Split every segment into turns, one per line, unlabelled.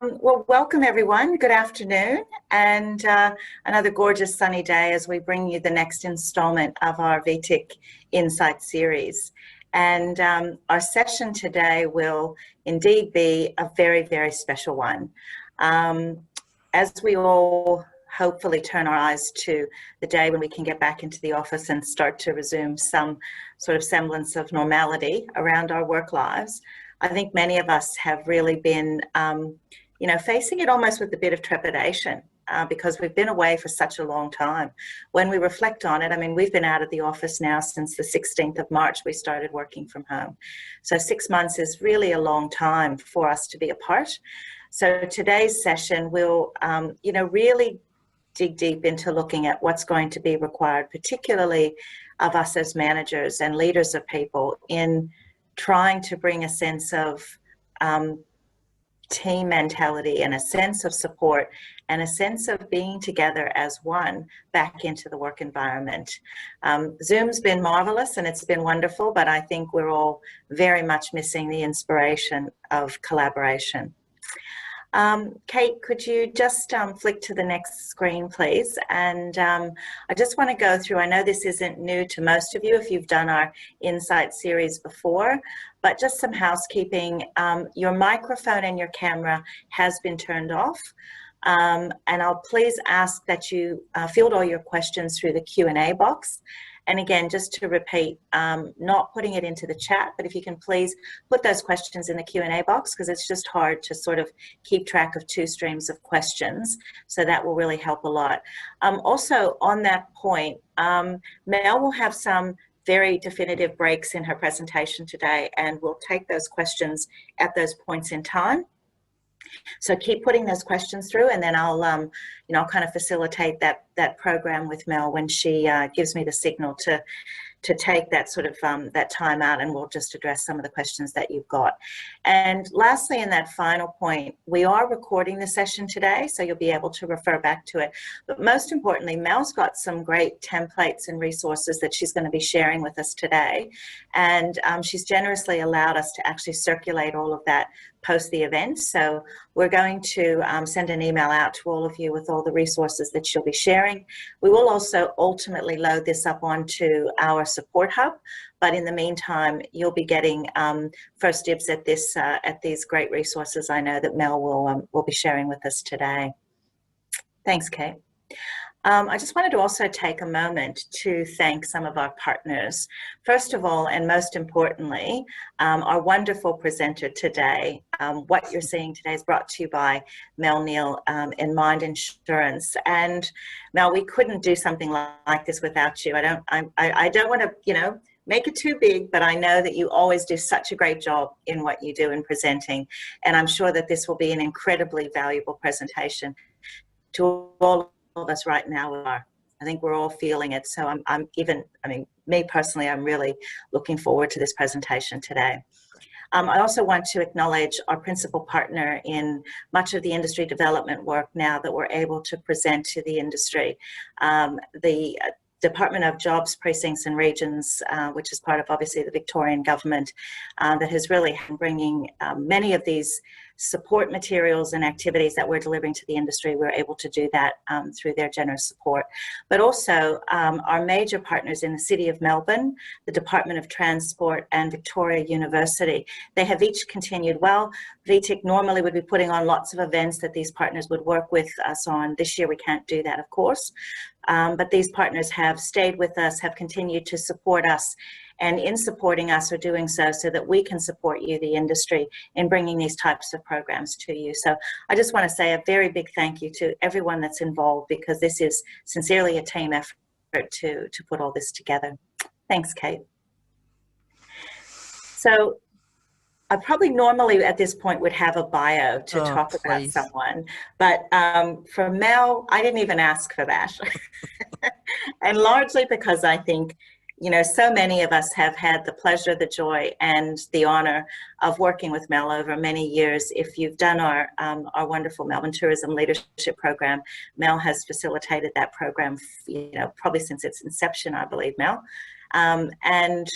Well, welcome everyone. Good afternoon, and another gorgeous sunny day as we bring you the next installment of our VTIC Insight series. And our session today will indeed be a very, very special one. As we all hopefully turn our eyes to the day when we can get back into the office and start to resume some sort of semblance of normality around our work lives, I think many of us have really been, facing it almost with a bit of trepidation because we've been away for such a long time. When we reflect on it, I mean, we've been out of the office now since the 16th of March, we started working from home. So 6 months is really a long time for us to be apart. So today's session will, really dig deep into looking at what's going to be required, particularly of us as managers and leaders of people, in trying to bring a sense of team mentality and a sense of support and a sense of being together as one back into the work environment. Zoom's been marvelous and it's been wonderful, but I think we're all very much missing the inspiration of collaboration. Kate, could you just flick to the next screen, please? And I just want to go through, I know this isn't new to most of you if you've done our Insight series before, but just some housekeeping. Your microphone and your camera has been turned off. And I'll please ask that you field all your questions through the Q&A box. And again, just to repeat, not putting it into the chat, but if you can please put those questions in the Q&A box, because it's just hard to sort of keep track of 2 streams of questions. So that will really help a lot. Also on that point, Mel will have some very definitive breaks in her presentation today, and we'll take those questions at those points in time. So keep putting those questions through, and then I'll, kind of facilitate that program with Mel when she gives me the signal to take that sort of that time out, and we'll just address some of the questions that you've got. And lastly, in that final point, we are recording the session today, so you'll be able to refer back to it. But most importantly, Mel's got some great templates and resources that she's going to be sharing with us today. And she's generously allowed us to actually circulate all of that post the event. So we're going to send an email out to all of you with all the resources that she'll be sharing. We will also ultimately load this up onto our support hub, but in the meantime, you'll be getting first dibs at this at these great resources I know that Mel will be sharing with us today. Thanks, Kate. I just wanted to also take a moment to thank some of our partners. First of all, and most importantly, our wonderful presenter today. What you're seeing today is brought to you by Mel Neal in Mind Insurance. And Mel, we couldn't do something like this without you. I don't want to, make it too big, but I know that you always do such a great job in what you do in presenting. And I'm sure that this will be an incredibly valuable presentation to all of us right now. I think we're all feeling it. So me personally, I'm really looking forward to this presentation today. I also want to acknowledge our principal partner in much of the industry development work now that we're able to present to the industry. The Department of Jobs, Precincts and Regions, which is part of obviously the Victorian government, that has really been bringing many of these support materials and activities that we're delivering to the industry. We're able to do that through their generous support. But also our major partners in the City of Melbourne, the Department of Transport and Victoria University. They have each continued well. VTIC normally would be putting on lots of events that these partners would work with us on. This year we can't do that, of course. But these partners have stayed with us, have continued to support us, and in supporting us are doing so that we can support you, the industry, in bringing these types of programs to you. So I just want to say a very big thank you to everyone that's involved, because this is sincerely a team effort to put all this together. Thanks, Kate. So I probably normally at this point would have a bio to talk about someone, but for Mel, I didn't even ask for that. And largely because I think, so many of us have had the pleasure, the joy, and the honor of working with Mel over many years. If you've done our wonderful Melbourne Tourism Leadership Program, Mel has facilitated that program, probably since its inception, I believe, Mel. And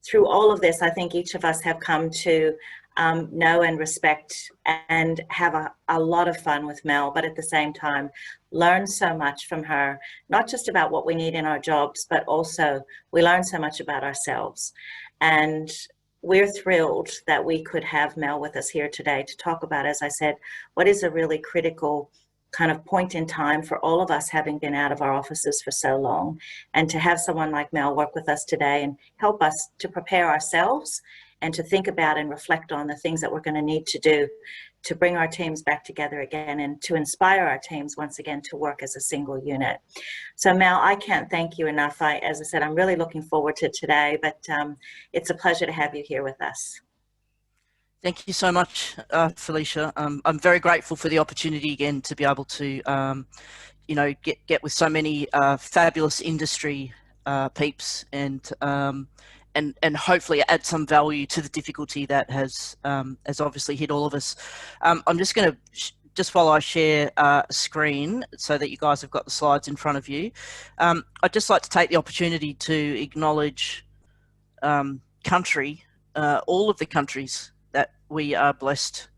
through all of this, I think each of us have come to know and respect and have a lot of fun with Mel, but at the same time, learn so much from her, not just about what we need in our jobs, but also we learn so much about ourselves. And we're thrilled that we could have Mel with us here today to talk about, as I said, what is a really critical kind of point in time for all of us having been out of our offices for so long, and to have someone like Mel work with us today and help us to prepare ourselves and to think about and reflect on the things that we're going to need to do to bring our teams back together again and to inspire our teams once again to work as a single unit. So Mel, I can't thank you enough. As I said, I'm really looking forward to today, but it's a pleasure to have you here with us.
Thank you so much, Felicia. I'm very grateful for the opportunity again to be able to, get with so many fabulous industry peeps and hopefully add some value to the difficulty that has obviously hit all of us. I'm just going to, just while I share a screen so that you guys have got the slides in front of you, I'd just like to take the opportunity to acknowledge country, all of the countries that we are blessed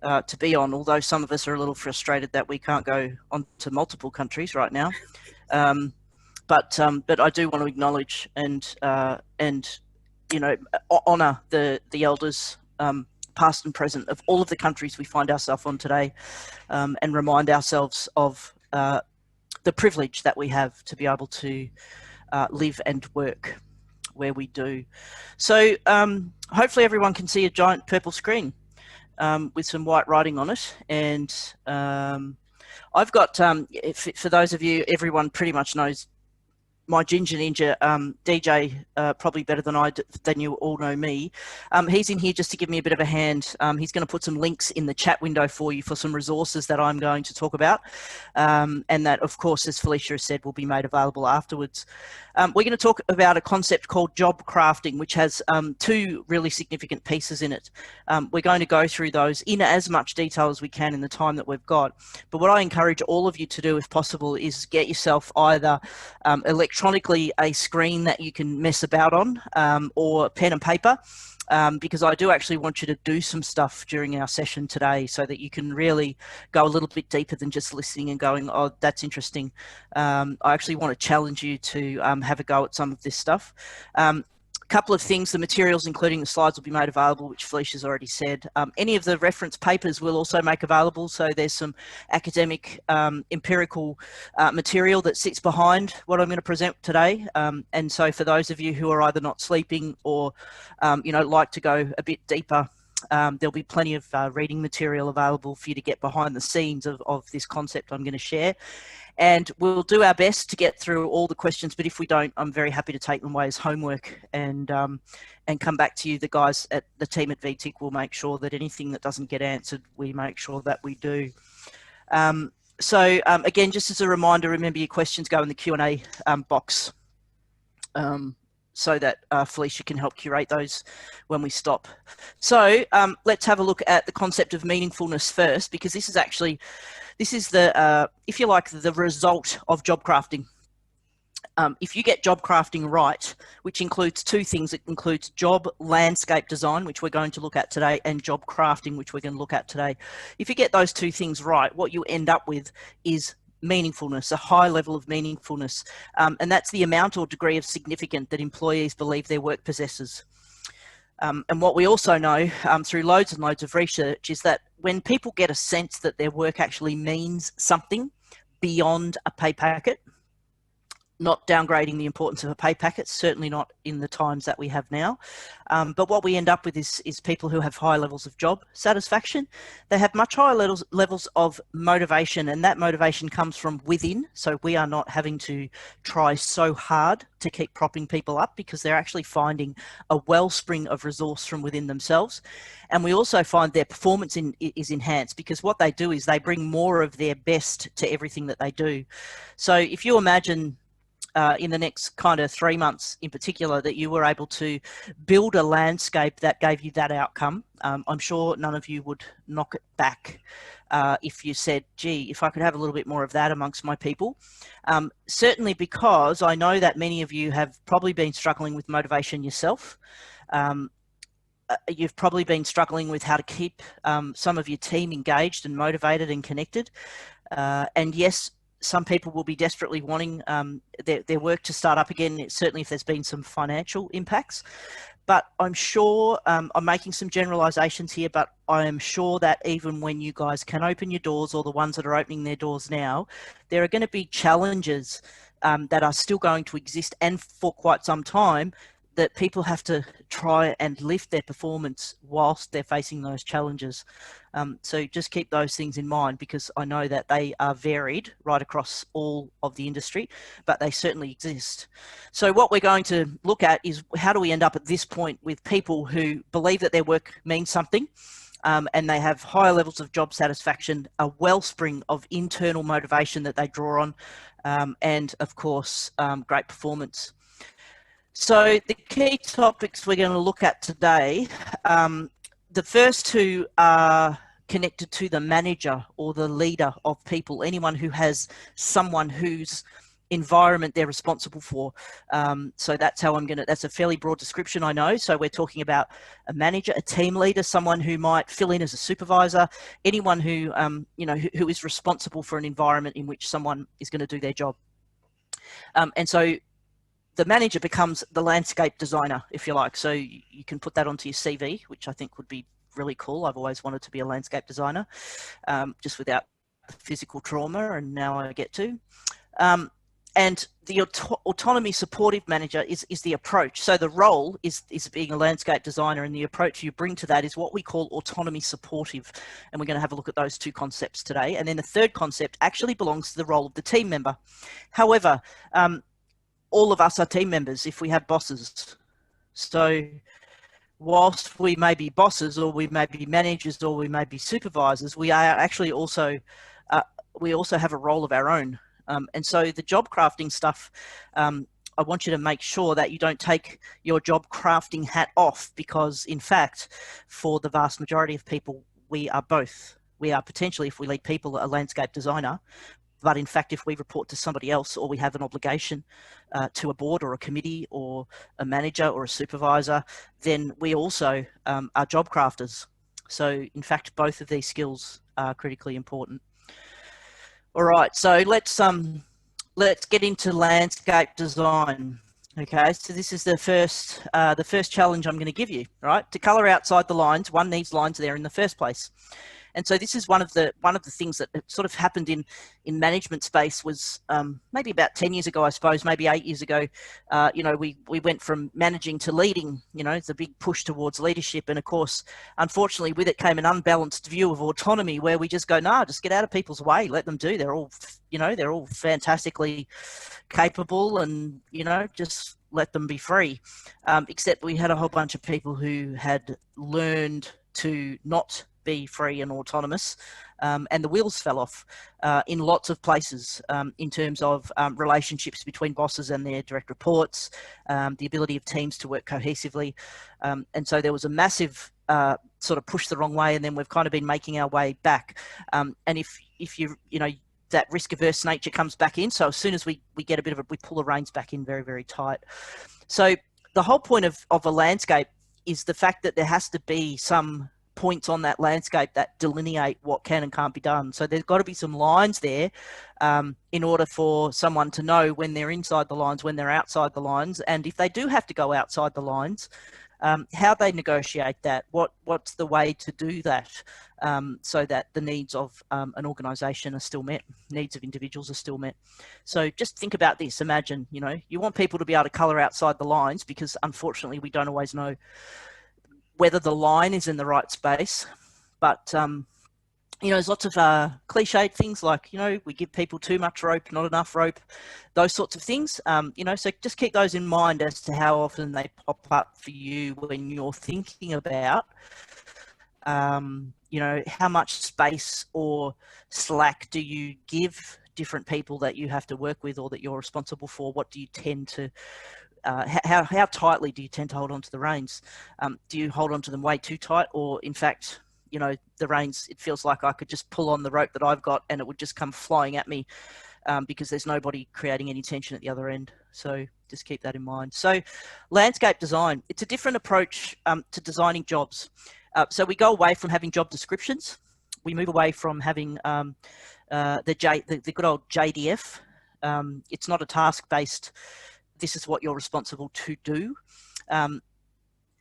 to be on, although some of us are a little frustrated that we can't go on to multiple countries right now. But I do want to acknowledge and honour the elders, past and present, of all of the countries we find ourselves on today, and remind ourselves of the privilege that we have to be able to live and work where we do. So hopefully everyone can see a giant purple screen with some white writing on it, and I've got, for those of you, everyone pretty much knows my Ginger Ninja, DJ, probably better than you all know me. He's in here just to give me a bit of a hand. He's going to put some links in the chat window for you for some resources that I'm going to talk about, and that, of course, as Felicia has said, will be made available afterwards. We're going to talk about a concept called job crafting, which has two really significant pieces in it. We're going to go through those in as much detail as we can in the time that we've got. But what I encourage all of you to do, if possible, is get yourself either electronically a screen that you can mess about on, or pen and paper, because I do actually want you to do some stuff during our session today so that you can really go a little bit deeper than just listening and going, oh, that's interesting. I actually want to challenge you to have a go at some of this stuff. Couple of things, the materials, including the slides, will be made available, which Felicia's already said. Any of the reference papers will also make available, so there's some academic, empirical material that sits behind what I'm going to present today. And so for those of you who are either not sleeping or, like to go a bit deeper, there'll be plenty of reading material available for you to get behind the scenes of this concept I'm going to share. And we'll do our best to get through all the questions, but if we don't, I'm very happy to take them away as homework and come back to you. The guys at the team at VTIC will make sure that anything that doesn't get answered, we make sure that we do. So again, just as a reminder, remember your questions go in the Q&A box, so that Felicia can help curate those when we stop. So let's have a look at the concept of meaningfulness first, because this is the, if you like, the result of job crafting. If you get job crafting right, which includes two things, it includes job landscape design, which we're going to look at today, and job crafting, which we're going to look at today. If you get those two things right, what you end up with is meaningfulness, a high level of meaningfulness. And that's the amount or degree of significance that employees believe their work possesses. And what we also know through loads and loads of research is that when people get a sense that their work actually means something beyond a pay packet, not downgrading the importance of a pay packet, certainly not in the times that we have now. But what we end up with is people who have high levels of job satisfaction. They have much higher levels of motivation, and that motivation comes from within. So we are not having to try so hard to keep propping people up, because they're actually finding a wellspring of resource from within themselves. And we also find their performance is enhanced, because what they do is they bring more of their best to everything that they do. So if you imagine in the next kind of 3 months in particular, that you were able to build a landscape that gave you that outcome, I'm sure none of you would knock it back if you said, gee, if I could have a little bit more of that amongst my people. Certainly, because I know that many of you have probably been struggling with motivation yourself. you've probably been struggling with how to keep some of your team engaged and motivated and connected. And yes, some people will be desperately wanting their work to start up again, certainly if there's been some financial impacts. But I'm sure, I'm making some generalizations here, but I am sure that even when you guys can open your doors, or the ones that are opening their doors now, there are going to be challenges that are still going to exist, and for quite some time, that people have to try and lift their performance whilst they're facing those challenges. So just keep those things in mind, because I know that they are varied right across all of the industry, but they certainly exist. So what we're going to look at is, how do we end up at this point with people who believe that their work means something, and they have higher levels of job satisfaction, a wellspring of internal motivation that they draw on, and of course, great performance. So the key topics we're going to look at today, the first two are connected to the manager or the leader of people, anyone who has someone whose environment they're responsible for. So that's how that's a fairly broad description, I know. So we're talking about a manager, a team leader, someone who might fill in as a supervisor, anyone who, who is responsible for an environment in which someone is going to do their job. And so the manager becomes the landscape designer, if you like. So you can put that onto your CV, which I think would be really cool. I've always wanted to be a landscape designer, just without the physical trauma, and now I get to. And the autonomy supportive manager is the approach. So the role is being a landscape designer, and the approach you bring to that is what we call autonomy supportive. And we're going to have a look at those two concepts today. And then the third concept actually belongs to the role of the team member. However, all of us are team members if we have bosses. So whilst we may be bosses, or we may be managers, or we may be supervisors, we are actually also, we also have a role of our own. And so the job crafting stuff, I want you to make sure that you don't take your job crafting hat off, because in fact, for the vast majority of people, we are both. We are potentially, if we lead people, a landscape designer. But in fact, if we report to somebody else, or we have an obligation to a board or a committee or a manager or a supervisor, then we also are job crafters. So in fact, both of these skills are critically important. All right, so let's get into landscape design. Okay, so this is the first challenge I'm going to give you. Right, to color outside the lines, one needs lines there in the first place. And so this is one of the things that sort of happened in management space was maybe about 10 years ago, I suppose, maybe 8 years ago. We went from managing to leading. It's a big push towards leadership. And of course, unfortunately, with it came an unbalanced view of autonomy, where we just go, nah, just get out of people's way, let them do. They're all, they're all fantastically capable, and just let them be free. Except we had a whole bunch of people who had learned to not be free and autonomous, and the wheels fell off in lots of places, in terms of relationships between bosses and their direct reports, the ability of teams to work cohesively, and so there was a massive sort of push the wrong way, and then we've kind of been making our way back. And if you that risk averse nature comes back in, so as soon as we get we pull the reins back in very, very tight. So the whole point of a landscape is the fact that there has to be some points on that landscape that delineate what can and can't be done. So there's got to be some lines there in order for someone to know when they're inside the lines, when they're outside the lines, and if they do have to go outside the lines, how they negotiate that, what's the way to do that, so that the needs of an organisation are still met, needs of individuals are still met. So just think about this. Imagine, you want people to be able to colour outside the lines, because unfortunately we don't always know whether the line is in the right space. But there's lots of cliched things like, we give people too much rope, not enough rope, those sorts of things. So just keep those in mind as to how often they pop up for you when you're thinking about, how much space or slack do you give different people that you have to work with or that you're responsible for? What do you tend to how tightly do you tend to hold on to the reins? Do you hold on to them way too tight, or in fact, you know, the reins, it feels like I could just pull on the rope that I've got and it would just come flying at me, because there's nobody creating any tension at the other end. So just keep that in mind. So landscape design, it's a different approach to designing jobs. So we go away from having job descriptions. We move away from having the good old JDF. It's not a task-based, this is what you're responsible to do.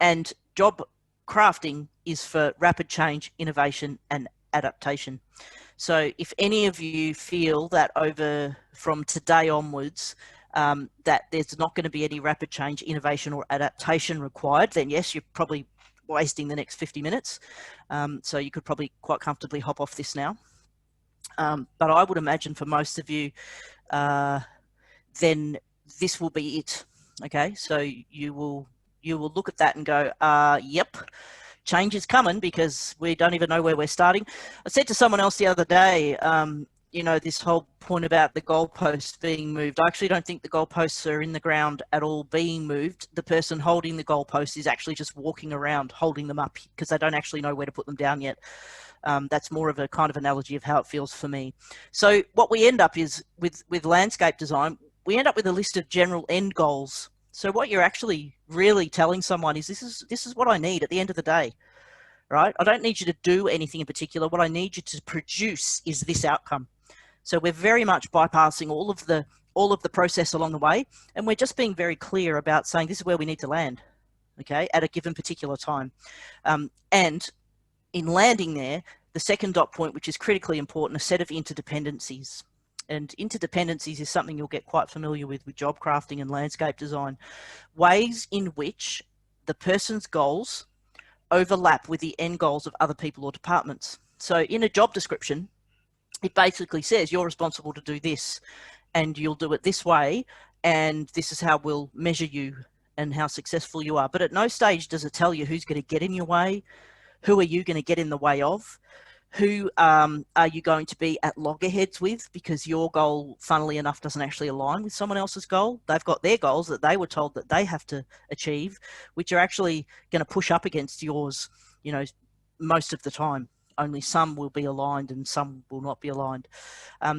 And job crafting is for rapid change, innovation, and adaptation. So if any of you feel that from today onwards, that there's not going to be any rapid change, innovation, or adaptation required, then yes, you're probably wasting the next 50 minutes. So you could probably quite comfortably hop off this now. But I would imagine for most of you, then this will be it. Okay, so you will look at that and go, yep, change is coming, because we don't even know where we're starting. I said to someone else the other day, you know, this whole point about the goalposts being moved. I actually don't think the goalposts are in the ground at all being moved. The person holding the goalposts is actually just walking around holding them up, because they don't actually know where to put them down yet. That's more of a kind of analogy of how it feels for me. So what we end up is with landscape design, we end up with a list of general end goals. So what you're actually really telling someone is this is what I need at the end of the day, right? I don't need you to do anything in particular. What I need you to produce is this outcome. So we're very much bypassing all of the process along the way, and we're just being very clear about saying this is where we need to land, okay, at a given particular time. And in landing there, the second dot point, which is critically important, a set of interdependencies. And interdependencies is something you'll get quite familiar with job crafting and landscape design. Ways in which the person's goals overlap with the end goals of other people or departments. So in a job description, it basically says you're responsible to do this and you'll do it this way, and this is how we'll measure you and how successful you are. But at no stage does it tell you who's going to get in your way, who are you going to get in the way of, who are you going to be at loggerheads with because your goal, funnily enough, doesn't actually align with someone else's goal. They've got their goals that they were told that they have to achieve, which are actually going to push up against yours, you know, most of the time. Only some will be aligned and some will not be aligned.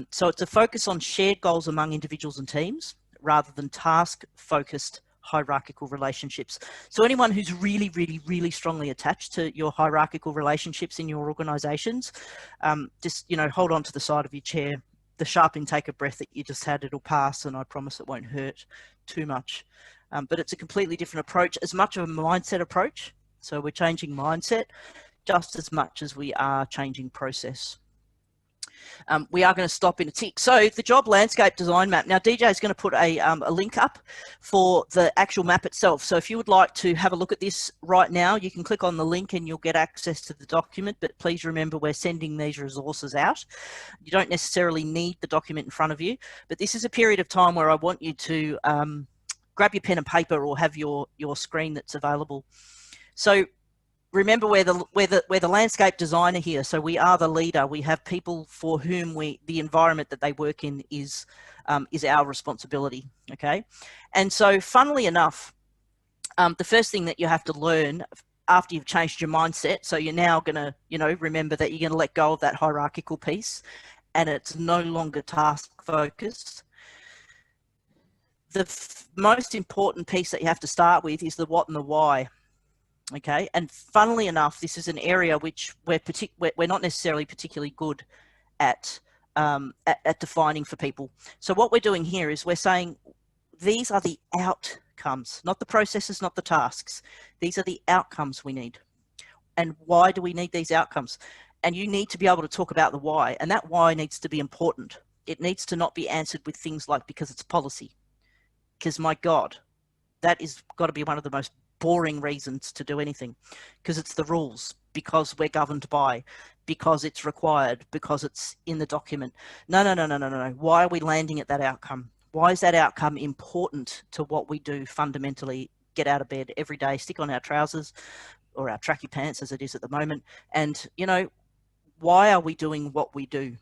So it's a focus on shared goals among individuals and teams rather than task-focused hierarchical relationships. So anyone who's really, really, really strongly attached to your hierarchical relationships in your organizations, just, you know, hold on to the side of your chair. The sharp intake of breath that you just had, it'll pass, and I promise it won't hurt too much. But it's a completely different approach, as much of a mindset approach. So we're changing mindset just as much as we are changing process. We are going to stop in a tick. So the job landscape design map. Now DJ is going to put a link up for the actual map itself. So if you would like to have a look at this right now, you can click on the link and you'll get access to the document. But please remember, we're sending these resources out. You don't necessarily need the document in front of you, but this is a period of time where I want you to grab your pen and paper or have your screen that's available. So remember, we're the landscape designer here, so we are the leader. We have people for whom the environment that they work in is our responsibility. Okay, and so funnily enough, the first thing that you have to learn after you've changed your mindset, so you're now going to, you know, remember that you're going to let go of that hierarchical piece, and it's no longer task focused. The most important piece that you have to start with is the what and the why. Okay, and funnily enough, this is an area which we're not necessarily particularly good at defining for people. So what we're doing here is we're saying these are the outcomes, not the processes, not the tasks. These are the outcomes we need. And why do we need these outcomes? And you need to be able to talk about the why, and that why needs to be important. It needs to not be answered with things like because it's policy. Because my God, that is got to be one of the most boring reasons to do anything, because it's the rules, because we're governed by, because it's required, because it's in the document. No. Why are we landing at that outcome? Why is that outcome important to what we do fundamentally? Get out of bed every day, stick on our trousers or our tracky pants as it is at the moment. And, you know, why are we doing what we do?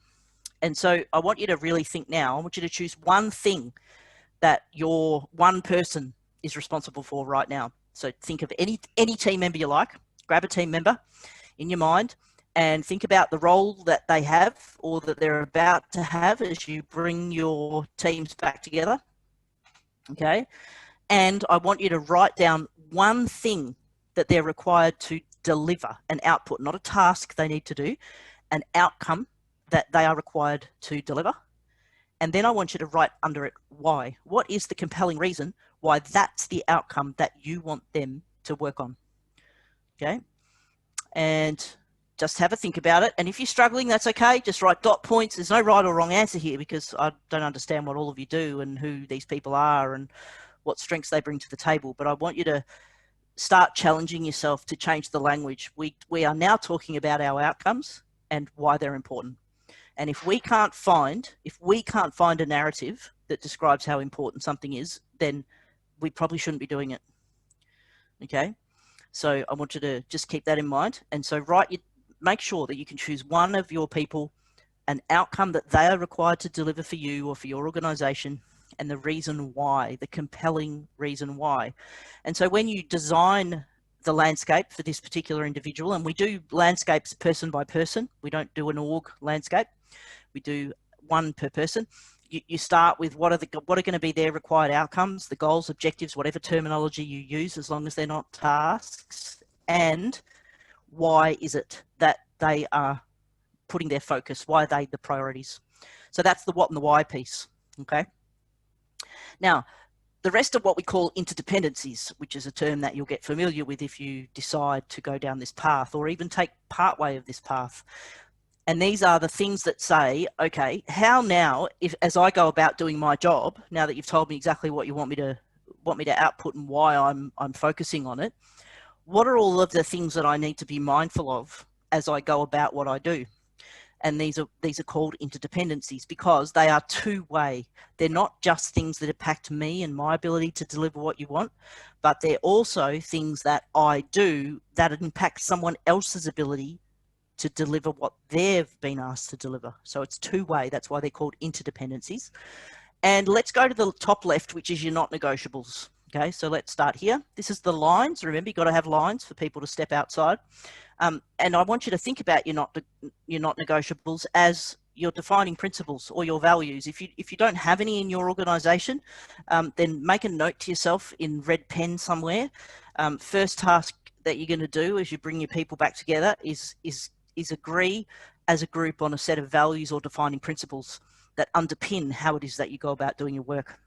And so I want you to really think now. I want you to choose one thing that your one person is responsible for right now. So think of any team member you like, grab a team member in your mind and think about the role that they have or that they're about to have as you bring your teams back together. Okay. And I want you to write down one thing that they're required to deliver, an output, not a task they need to do, an outcome that they are required to deliver. And then I want you to write under it why. What is the compelling reason why that's the outcome that you want them to work on? Okay. And just have a think about it. And if you're struggling, that's okay. Just write dot points. There's no right or wrong answer here, because I don't understand what all of you do and who these people are and what strengths they bring to the table. But I want you to start challenging yourself to change the language. We are now talking about our outcomes and why they're important. And if we can't find a narrative that describes how important something is, then we probably shouldn't be doing it. Okay. So I want you to just keep that in mind. And so make sure that you can choose one of your people, an outcome that they are required to deliver for you or for your organization, and the reason why, the compelling reason why. And so when you design the landscape for this particular individual, and we do landscapes person by person, we don't do an org landscape, we do one per person. You start with what are going to be their required outcomes, the goals, objectives, whatever terminology you use, as long as they're not tasks, and why is it that they are putting their focus, why are they the priorities. So that's the what and the why piece. Okay. Now, the rest of what we call interdependencies, which is a term that you'll get familiar with if you decide to go down this path or even take part way of this path. And these are the things that say, okay, how now, as I go about doing my job, now that you've told me exactly what you want me to output and why I'm focusing on it, what are all of the things that I need to be mindful of as I go about what I do? And these are called interdependencies because they are two-way. They're not just things that impact me and my ability to deliver what you want, but they're also things that I do that impact someone else's ability to deliver what they've been asked to deliver. So it's two-way. That's why they're called interdependencies. And let's go to the top left, which is your not negotiables. Okay, so let's start here. This is the lines. Remember, you've got to have lines for people to step outside. And I want you to think about your not negotiables as your defining principles or your values. If you don't have any in your organization, then make a note to yourself in red pen somewhere. First task that you're going to do as you bring your people back together is agree as a group on a set of values or defining principles that underpin how it is that you go about doing your work.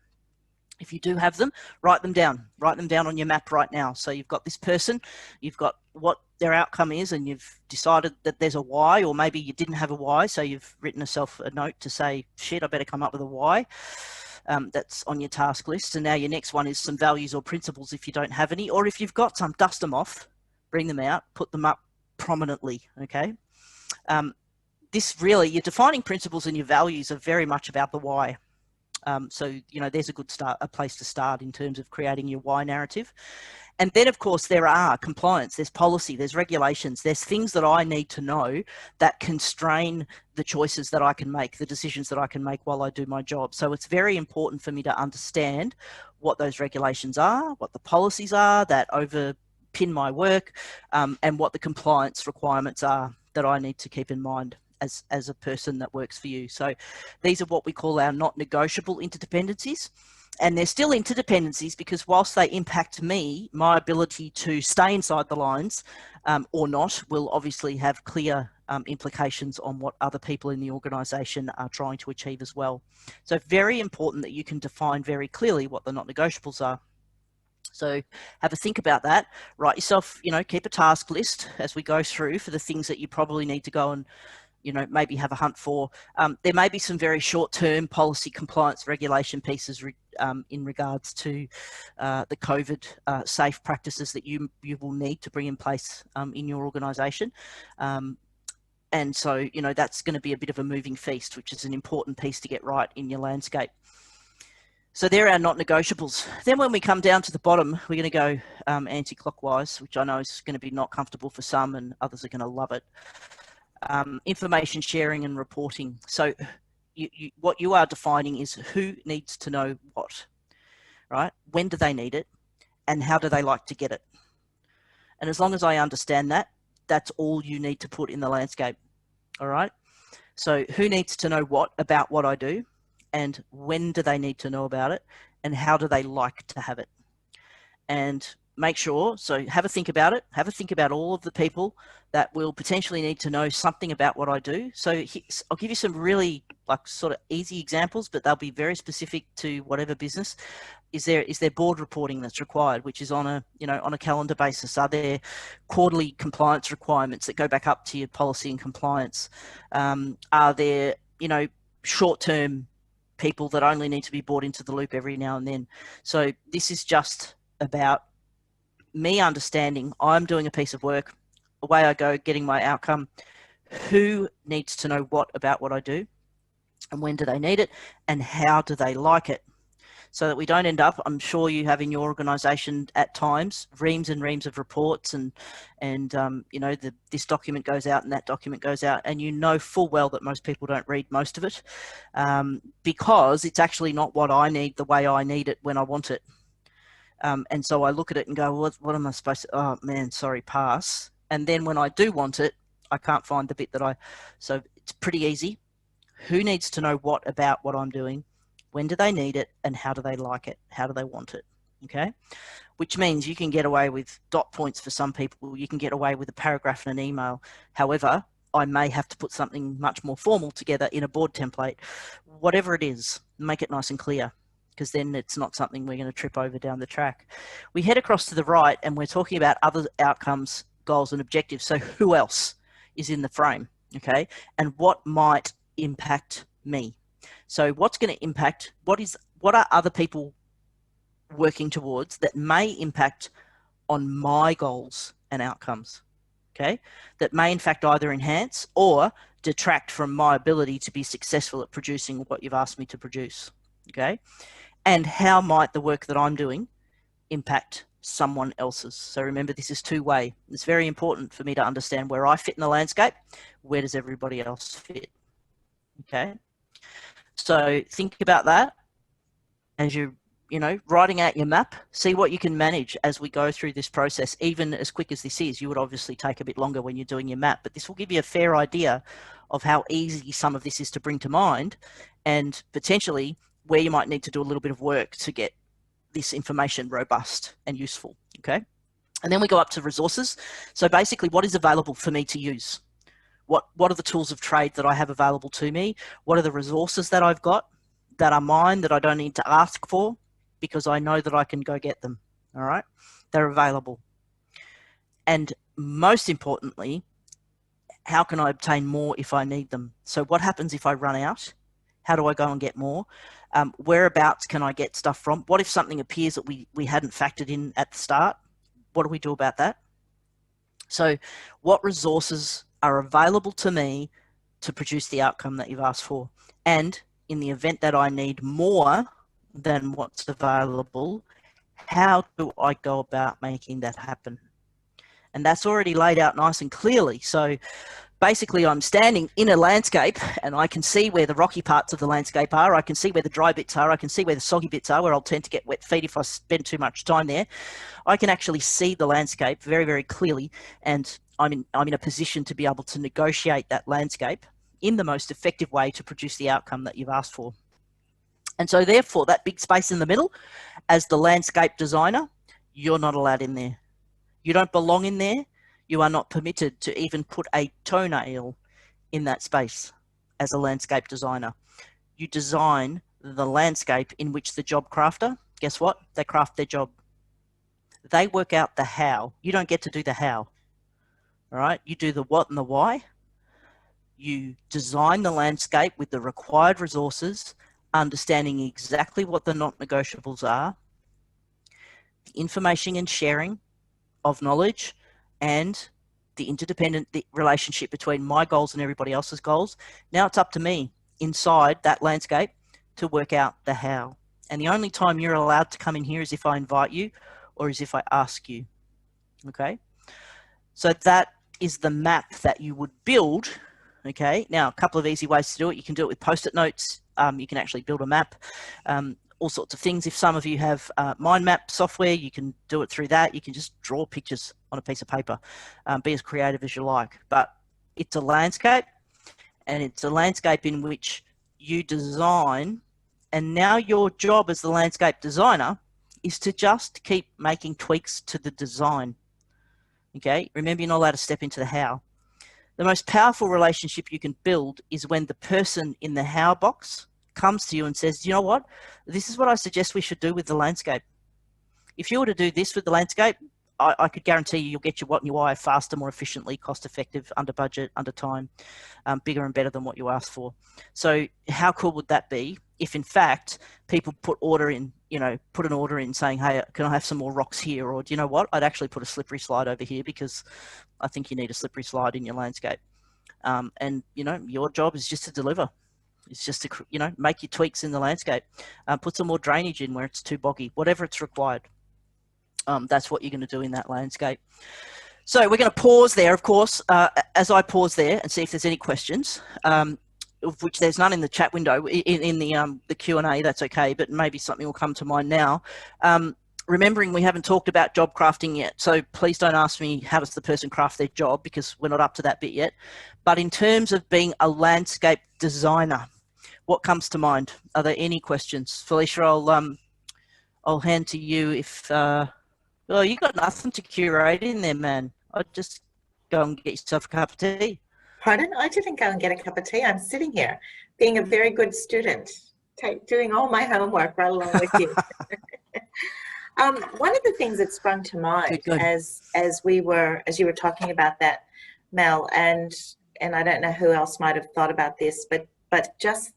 If you do have them, write them down on your map right now. So you've got this person, you've got what their outcome is, and you've decided that there's a why, or maybe you didn't have a why. So you've written yourself a note to say, shit, I better come up with a why. That's on your task list. And now your next one is some values or principles if you don't have any, or if you've got some, dust them off, bring them out, put them up prominently. Okay. Your defining principles and your values are very much about the why. So, there's a place to start in terms of creating your why narrative. And then, of course, there are compliance, there's policy, there's regulations, there's things that I need to know that constrain the choices that I can make, the decisions that I can make while I do my job. So it's very important for me to understand what those regulations are, what the policies are that overpin my work, and what the compliance requirements are that I need to keep in mind as a person that works for you. So these are what we call our not negotiable interdependencies. And they're still interdependencies because whilst they impact me, my ability to stay inside the lines or not will obviously have clear implications on what other people in the organisation are trying to achieve as well. So very important that you can define very clearly what the not negotiables are. So have a think about that. Write yourself, keep a task list as we go through for the things that you probably need to go and maybe have a hunt for. There may be some very short-term policy compliance regulation pieces in regards to the COVID safe practices that you will need to bring in place in your organisation. And so, that's going to be a bit of a moving feast, which is an important piece to get right in your landscape. So there are not negotiables. Then when we come down to the bottom, we're going to go anti-clockwise, which I know is going to be not comfortable for some and others are going to love it. Information sharing and reporting. So what you are defining is who needs to know what, right? When do they need it? And how do they like to get it? And as long as I understand that, that's all you need to put in the landscape. All right. So who needs to know what about what I do, and when do they need to know about it, and how do they like to have it? And make sure, so have a think about it. Have a think about all of the people that will potentially need to know something about what I do. So I'll give you some really like sort of easy examples, but they'll be very specific to whatever business. Is there board reporting that's required, which is on a, you know, on a calendar basis? Are there quarterly compliance requirements that go back up to your policy and compliance? Are there, you know, short-term people that only need to be brought into the loop every now and then? So this is just about me understanding I'm doing a piece of work, away I go, getting my outcome. Who needs to know what about what I do, and when do they need it, and how do they like it? So that we don't end up, I'm sure you have in your organization at times, reams and reams of reports, and you know, this document goes out and that document goes out, and you know full well that most people don't read most of it, because it's actually not what I need the way I need it when I want it. And so I look at it and go, well, what am I supposed to, oh man, sorry, pass. And then when I do want it, I can't find the bit that so it's pretty easy. Who needs to know what about what I'm doing? When do they need it? And how do they like it? How do they want it? Okay. Which means you can get away with dot points for some people. You can get away with a paragraph in an email. However, I may have to put something much more formal together in a board template. Whatever it is, make it nice and clear, because then it's not something we're going to trip over down the track. We head across to the right and we're talking about other outcomes, goals and objectives. So who else is in the frame? Okay. And what might impact me? So what's going to impact, what are other people working towards that may impact on my goals and outcomes? Okay. That may in fact either enhance or detract from my ability to be successful at producing what you've asked me to produce. Okay. And how might the work that I'm doing impact someone else's? So remember, this is two-way. It's very important for me to understand where I fit in the landscape. Where does everybody else fit? Okay. So think about that as you're, you know, writing out your map. See what you can manage as we go through this process. Even as quick as this is, you would obviously take a bit longer when you're doing your map, but this will give you a fair idea of how easy some of this is to bring to mind, and potentially where you might need to do a little bit of work to get this information robust and useful. Okay. And then we go up to resources. So basically, what is available for me to use? What are the tools of trade that I have available to me? What are the resources that I've got that are mine, that I don't need to ask for, because I know that I can go get them? All right. They're available. And most importantly, how can I obtain more if I need them? So what happens if I run out? How do I go and get more? Whereabouts can I get stuff from? What if something appears that we hadn't factored in at the start? What do we do about that? So what resources are available to me to produce the outcome that you've asked for? And in the event that I need more than what's available, how do I go about making that happen? And that's already laid out nice and clearly. So basically, I'm standing in a landscape and I can see where the rocky parts of the landscape are. I can see where the dry bits are. I can see where the soggy bits are, where I'll tend to get wet feet if I spend too much time there. I can actually see the landscape very, very clearly, and I'm in a position to be able to negotiate that landscape in the most effective way to produce the outcome that you've asked for. And so therefore, that big space in the middle, as the landscape designer, you're not allowed in there. You don't belong in there. You are not permitted to even put a toenail in that space as a landscape designer. You design the landscape in which the job crafter, guess what? They craft their job. They work out the how. You don't get to do the how. All right? You do the what and the why. You design the landscape with the required resources, understanding exactly what the non-negotiables are, the information and sharing of knowledge, and the interdependent relationship between my goals and everybody else's goals. Now it's up to me inside that landscape to work out the how. And the only time you're allowed to come in here is if I invite you or is if I ask you. Okay. So that is the map that you would build. Okay. Now, a couple of easy ways to do it. You can do it with Post-it notes. You can actually build a map. all sorts of things. If some of you have mind map software, you can do it through that. You can just draw pictures on a piece of paper, be as creative as you like. But it's a landscape, and it's a landscape in which you design, and now your job as the landscape designer is to just keep making tweaks to the design. Okay, remember, you're not allowed to step into the how. The most powerful relationship you can build is when the person in the how box comes to you and says, you know what, this is what I suggest we should do with the landscape. If you were to do this with the landscape, I could guarantee you you'll get your what and your why faster, more efficiently, cost effective, under budget, under time, bigger and better than what you asked for. So how cool would that be if in fact people put an order in saying, hey, can I have some more rocks here? Or do you know what, I'd actually put a slippery slide over here because I think you need a slippery slide in your landscape. And your job is just to deliver. It's just to make your tweaks in the landscape, put some more drainage in where it's too boggy, whatever it's required. That's what you're going to do in that landscape. So we're going to pause there, of course, as I pause there and see if there's any questions, of which there's none in the chat window. In the Q&A, that's okay, but maybe something will come to mind now. Remembering we haven't talked about job crafting yet, so please don't ask me how does the person craft their job, because we're not up to that bit yet. But in terms of being a landscape designer, what comes to mind? Are there any questions? Felicia, I'll hand to you if... well, you got nothing to curate in there, man. I'd just go and get yourself a cup of tea.
Pardon? I didn't go and get a cup of tea. I'm sitting here being a very good student, doing all my homework right along with you. One of the things that sprung to mind as you were talking about that, Mel, and I don't know who else might have thought about this, but just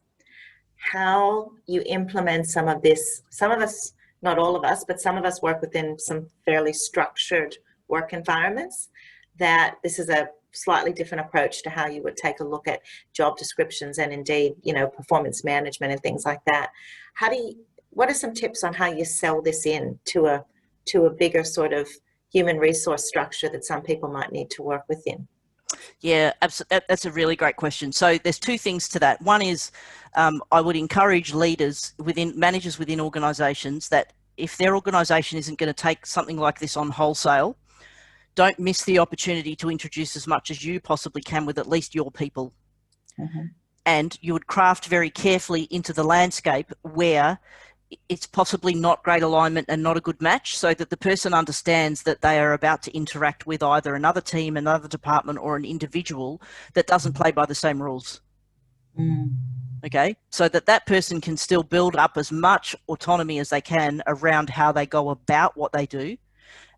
how you implement some of this. Some of us, not all of us, but some of us work within some fairly structured work environments, that this is a slightly different approach to how you would take a look at job descriptions and indeed, performance management and things like that. What are some tips on how you sell this in to a bigger sort of human resource structure that some people might need to work within?
Yeah, absolutely. That's a really great question. So there's two things to that. One is I would encourage managers within organisations that if their organisation isn't going to take something like this on wholesale, don't miss the opportunity to introduce as much as you possibly can with at least your people. Mm-hmm. And you would craft very carefully into the landscape where it's possibly not great alignment and not a good match, so that the person understands that they are about to interact with either another team, another department, or an individual that doesn't play by the same rules. Mm. Okay, so that person can still build up as much autonomy as they can around how they go about what they do.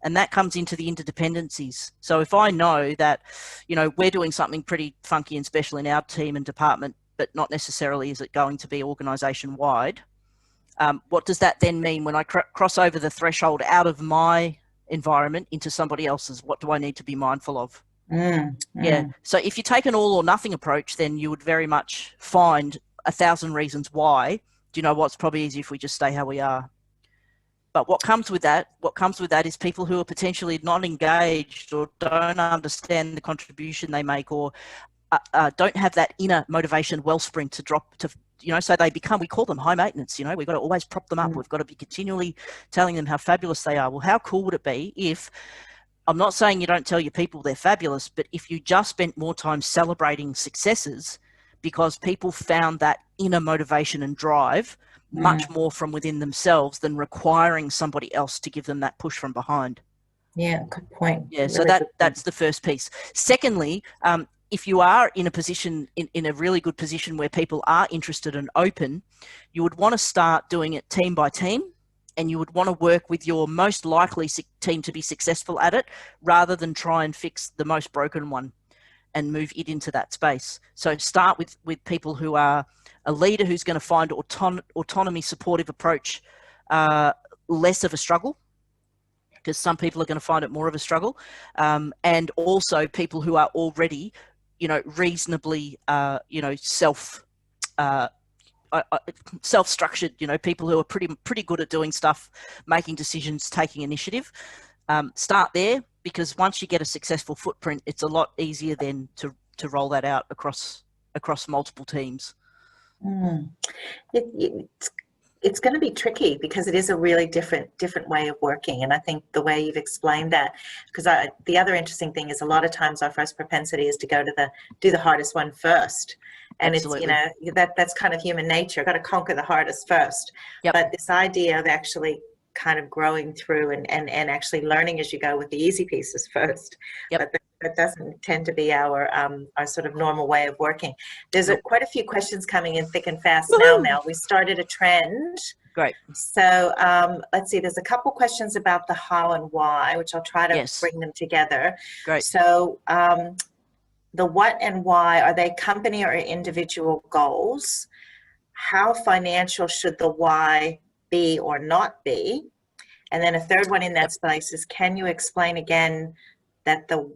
And that comes into the interdependencies. So if I know that, we're doing something pretty funky and special in our team and department, but not necessarily is it going to be organisation wide, what does that then mean when I cross over the threshold out of my environment into somebody else's? What do I need to be mindful of? Yeah. So if you take an all or nothing approach, then you would very much find 1,000 reasons why. Do you know what? It's probably easier if we just stay how we are. But what comes with that is people who are potentially not engaged or don't understand the contribution they make, or don't have that inner motivation wellspring to drop to, so they become, we call them high maintenance. We've got to always prop them up. We've got to be continually telling them how fabulous they are. Well, how cool would it be if, I'm not saying you don't tell your people they're fabulous, but if you just spent more time celebrating successes, because people found that inner motivation and drive much more from within themselves than requiring somebody else to give them that push from behind.
Yeah, good point.
Yeah, so that's the first piece. Secondly, if you are in a position, in a really good position where people are interested and open, you would want to start doing it team by team, and you would want to work with your most likely team to be successful at it, rather than try and fix the most broken one and move it into that space. So start with people who are a leader who's going to find autonomy supportive approach less of a struggle, because some people are going to find it more of a struggle, and also people who are already, reasonably, self-structured, people who are pretty good at doing stuff, making decisions, taking initiative. Start there, because once you get a successful footprint, it's a lot easier then to roll that out across multiple teams.
It's it's going to be tricky because it is a really different way of working. And I think the way you've explained that, because the other interesting thing is a lot of times our first propensity is to go to do the hardest one first. And
Absolutely.
it's, that's kind of human nature. Got to conquer the hardest first.
Yep.
But this idea of actually kind of growing through and actually learning as you go with the easy pieces first.
Yep.
But that doesn't tend to be our sort of normal way of working. There's quite a few questions coming in thick and fast now, Mel. We started a trend.
Great.
So let's see, there's a couple questions about the how and why, which I'll try to bring them together.
Great.
So the what and why, are they company or individual goals? How financial should the why be or not be? And then a third one in that space is, can you explain again that the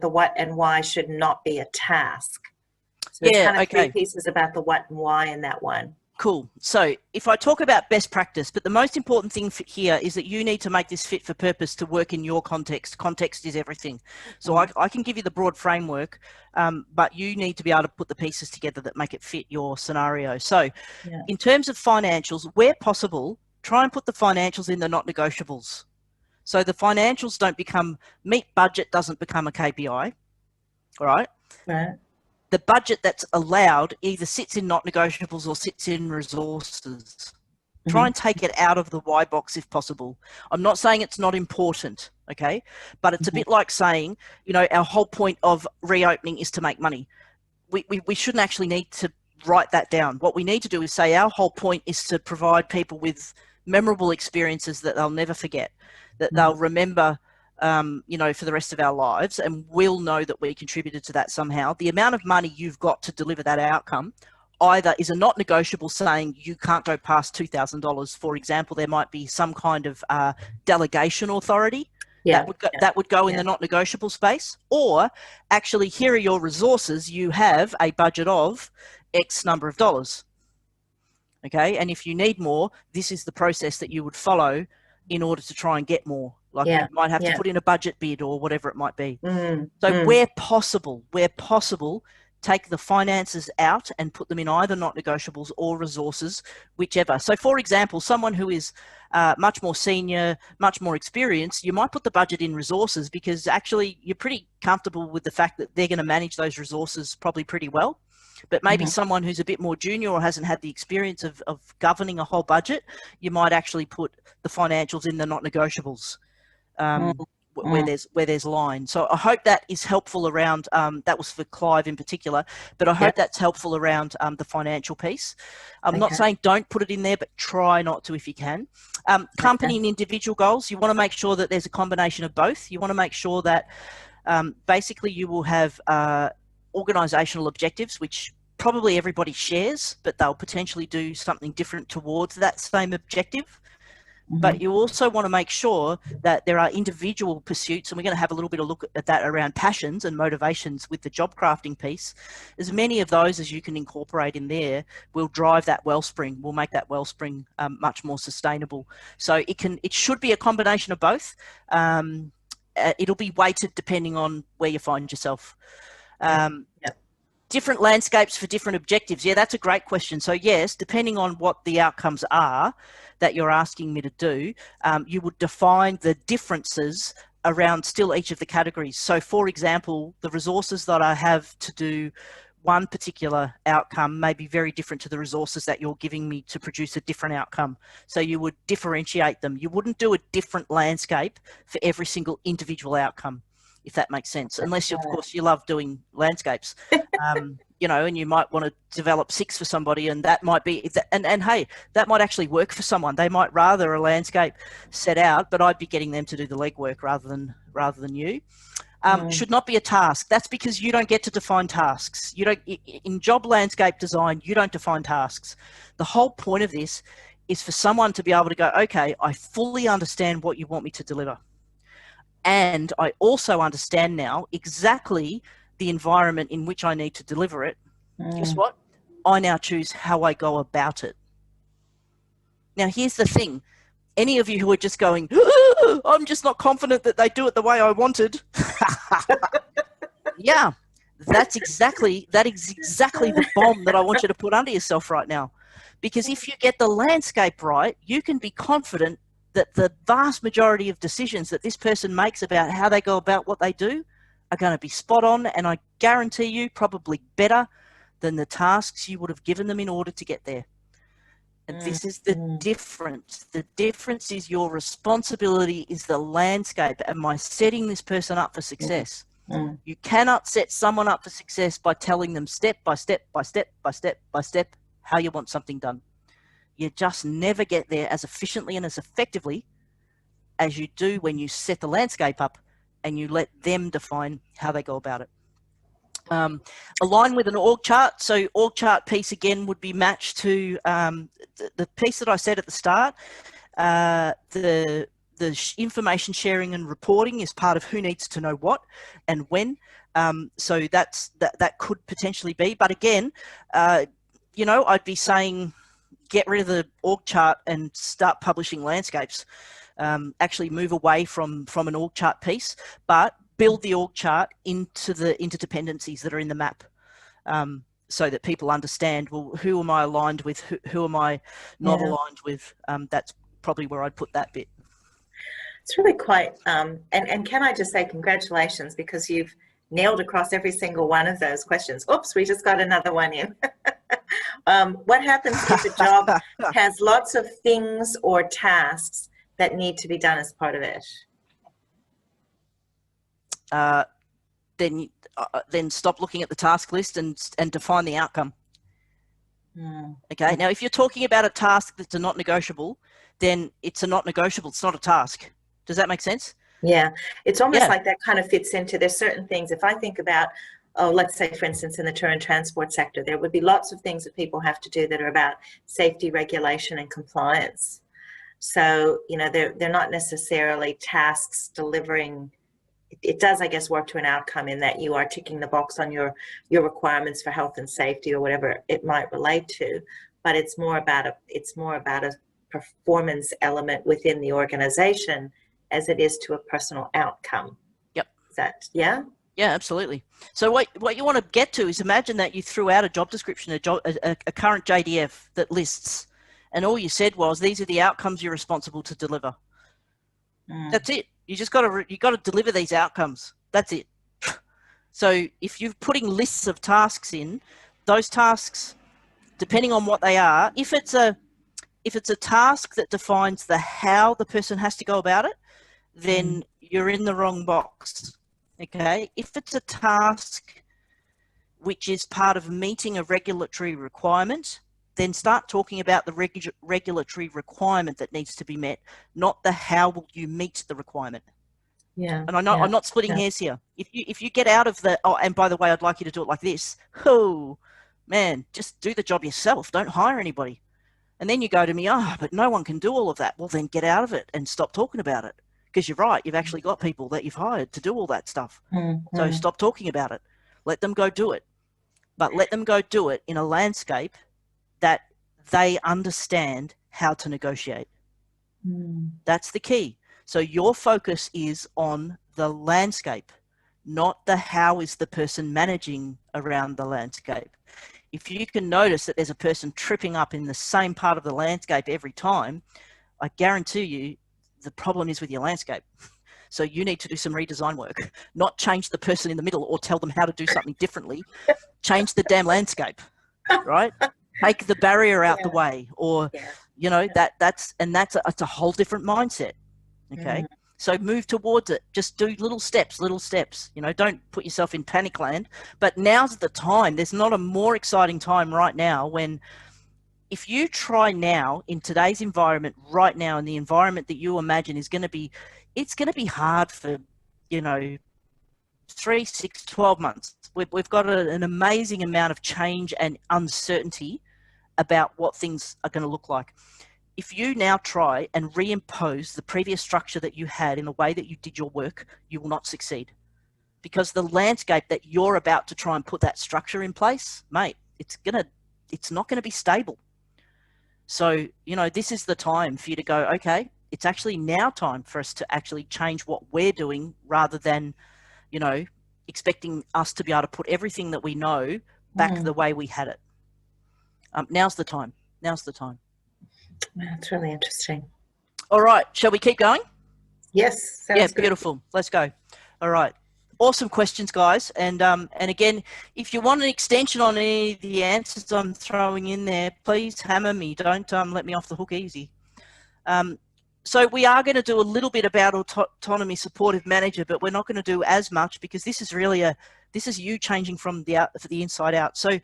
what and why should not be a task? So there's kind of three pieces about the what and why in that one.
Cool. So if I talk about best practice, but the most important thing here is that you need to make this fit for purpose to work in your context. Context is everything. So I can give you the broad framework, but you need to be able to put the pieces together that make it fit your scenario. So in terms of financials, where possible, try and put the financials in the not negotiables. So the financials don't become, meet budget doesn't become a KPI, all right?
Right.
The budget that's allowed either sits in not negotiables or sits in resources. Try and take it out of the why box if possible. I'm not saying it's not important, okay? But it's a bit like saying, our whole point of reopening is to make money. We shouldn't actually need to write that down. What we need to do is say our whole point is to provide people with memorable experiences that they'll never forget, that they'll remember for the rest of our lives, and we'll know that we contributed to that somehow. The amount of money you've got to deliver that outcome either is a not negotiable, saying you can't go past $2,000. For example, there might be some kind of delegation authority that would go in the not negotiable space, or actually, here are your resources. You have a budget of X number of dollars. Okay, and if you need more, this is the process that you would follow in order to try and get more. Like you might have to put in a budget bid or whatever it might be. So where possible, take the finances out and put them in either not negotiables or resources, whichever. So for example, someone who is much more senior, much more experienced, you might put the budget in resources because actually you're pretty comfortable with the fact that they're going to manage those resources probably pretty well. But maybe someone who's a bit more junior or hasn't had the experience of governing a whole budget, you might actually put the financials in the not negotiables. Where there's line. So I hope that is helpful around, that was for Clive in particular, but I hope that's helpful around the financial piece. I'm not saying don't put it in there, but try not to if you can. Company and individual goals, you want to make sure that there's a combination of both. You want to make sure that basically you will have organisational objectives, which probably everybody shares, but they'll potentially do something different towards that same objective. But you also want to make sure that there are individual pursuits, and we're going to have a little bit of look at that around passions and motivations with the job crafting piece. As many of those as you can incorporate in there will drive that wellspring, will make that wellspring much more sustainable. So it should be a combination of both. It'll be weighted depending on where you find yourself. Different landscapes for different objectives. Yeah, that's a great question. So yes, depending on what the outcomes are that you're asking me to do, you would define the differences around still each of the categories. So for example, the resources that I have to do one particular outcome may be very different to the resources that you're giving me to produce a different outcome. So you would differentiate them. You wouldn't do a different landscape for every single individual outcome, if that makes sense, unless of course you love doing landscapes, and you might want to develop 6 for somebody, and that might be, and hey, that might actually work for someone. They might rather a landscape set out, but I'd be getting them to do the legwork rather than you. Should not be a task. That's because you don't get to define tasks. You don't, in job landscape design, you don't define tasks. The whole point of this is for someone to be able to go, okay, I fully understand what you want me to deliver. And I also understand now exactly the environment in which I need to deliver it. Guess what? I now choose how I go about it. Now, here's the thing. Any of you who are just going, I'm just not confident that they do it the way I wanted. Yeah, that is exactly the bomb that I want you to put under yourself right now. Because if you get the landscape right, you can be confident that the vast majority of decisions that this person makes about how they go about what they do are going to be spot on, and I guarantee you probably better than the tasks you would have given them in order to get there. And this is the difference. The difference is your responsibility is the landscape. Am I setting this person up for success? You cannot set someone up for success by telling them step by step by step by step by step how you want something done. You just never get there as efficiently and as effectively as you do when you set the landscape up and you let them define how they go about it. Align with an org chart. So org chart piece again would be matched to the piece that I said at the start. The information sharing and reporting is part of who needs to know what and when. So that could potentially be. But again, you know, I'd be saying get rid of the org chart and start publishing landscapes. Actually move away from an org chart piece, but build the org chart into the interdependencies that are in the map, so that people understand, well, who am I aligned with, who am I not aligned with. That's probably where I'd put that bit.
It's really quite, and can I just say congratulations, because you've nailed across every single one of those questions. Oops, we just got another one in. What happens if a job has lots of things or tasks that need to be done as part of it?
Then stop looking at the task list and define the outcome. Okay. Now, if you're talking about a task that's a not negotiable, then it's a not negotiable. It's not a task. Does that make sense?
Yeah. It's almost like that kind of fits into, there's certain things. If I think about, oh, let's say, for instance, in the tour and transport sector, there would be lots of things that people have to do that are about safety, regulation, and compliance. So, you know, they're not necessarily tasks delivering. It does, I guess, work to an outcome in that you are ticking the box on your requirements for health and safety or whatever it might relate to, but it's more about a performance element within the organization as it is to a personal outcome.
Yep.
Is that, yeah?
Yeah, absolutely. So what you want to get to is, imagine that you threw out a job description, a current JDF that lists, and all you said was, these are the outcomes you're responsible to deliver. That's it. You just got to deliver these outcomes. That's it. So if you're putting lists of tasks in, those tasks, depending on what they are, if it's a task that defines the how the person has to go about it, then you're in the wrong box. Okay. If it's a task which is part of meeting a regulatory requirement, then start talking about the regulatory requirement that needs to be met, not the how will you meet the requirement.
Yeah.
And I'm not splitting hairs here. If you get out of the, oh, and by the way, I'd like you to do it like this. Oh, man, just do the job yourself. Don't hire anybody. And then you go to me, oh, but no one can do all of that. Well, then get out of it and stop talking about it. Because you're right, you've actually got people that you've hired to do all that stuff. So stop talking about it. Let them go do it. But let them go do it in a landscape that they understand how to negotiate. That's the key. So your focus is on the landscape, not the how is the person managing around the landscape. If you can notice that there's a person tripping up in the same part of the landscape every time, I guarantee you the problem is with your landscape. So you need to do some redesign work, not change the person in the middle or tell them how to do something differently. Change the damn landscape, right? Take the barrier out the way, or, you know, that's a whole different mindset. Okay. So move towards it. Just do little steps, you know, don't put yourself in panic land, but now's the time. There's not a more exciting time right now when, if you try now in today's environment right now, in the environment that you imagine is going to be, it's going to be hard for, you know, 3, 6, 12 months. We've got an amazing amount of change and uncertainty about what things are going to look like. If you now try and reimpose the previous structure that you had in the way that you did your work, you will not succeed, because the landscape that you're about to try and put that structure in place, mate, it's not going to be stable. So, you know, this is the time for you to go, okay, it's actually now time for us to actually change what we're doing, rather than, you know, expecting us to be able to put everything that we know back the way we had it. Now's the time. Now's the time.
That's really interesting.
All right, shall we keep going?
Yes, sounds good.
Beautiful. Let's go. All right. Awesome questions, guys. And again, if you want an extension on any of the answers I'm throwing in there, please hammer me. Don't let me off the hook easy. So we are going to do a little bit about autonomy supportive manager, but we're not going to do as much because this is really this is you changing from the inside out. So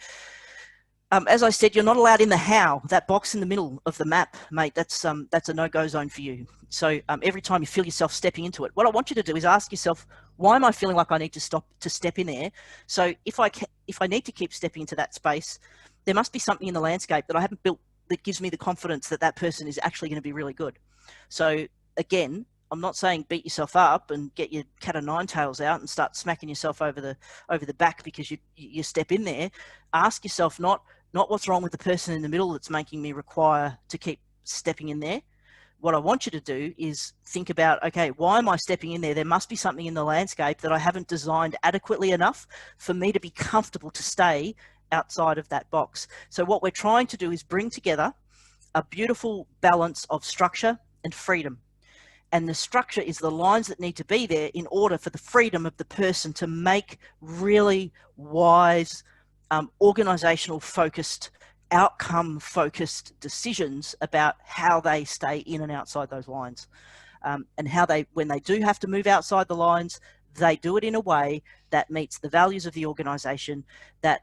as I said, you're not allowed in the how, that box in the middle of the map, mate. That's a no-go zone for you. So every time you feel yourself stepping into it, what I want you to do is ask yourself, why am I feeling like I need to step in there? So if I need to keep stepping into that space, there must be something in the landscape that I haven't built that gives me the confidence that that person is actually going to be really good. So again, I'm not saying beat yourself up and get your cat o' nine tails out and start smacking yourself over the back because you step in there. Ask yourself not what's wrong with the person in the middle that's making me require to keep stepping in there. What I want you to do is think about, okay, why am I stepping in there? There must be something in the landscape that I haven't designed adequately enough for me to be comfortable to stay outside of that box. So what we're trying to do is bring together a beautiful balance of structure and freedom. And the structure is the lines that need to be there in order for the freedom of the person to make really wise, organizational focused, outcome focused decisions about how they stay in and outside those lines, and how when they do have to move outside the lines, they do it in a way that meets the values of the organization, that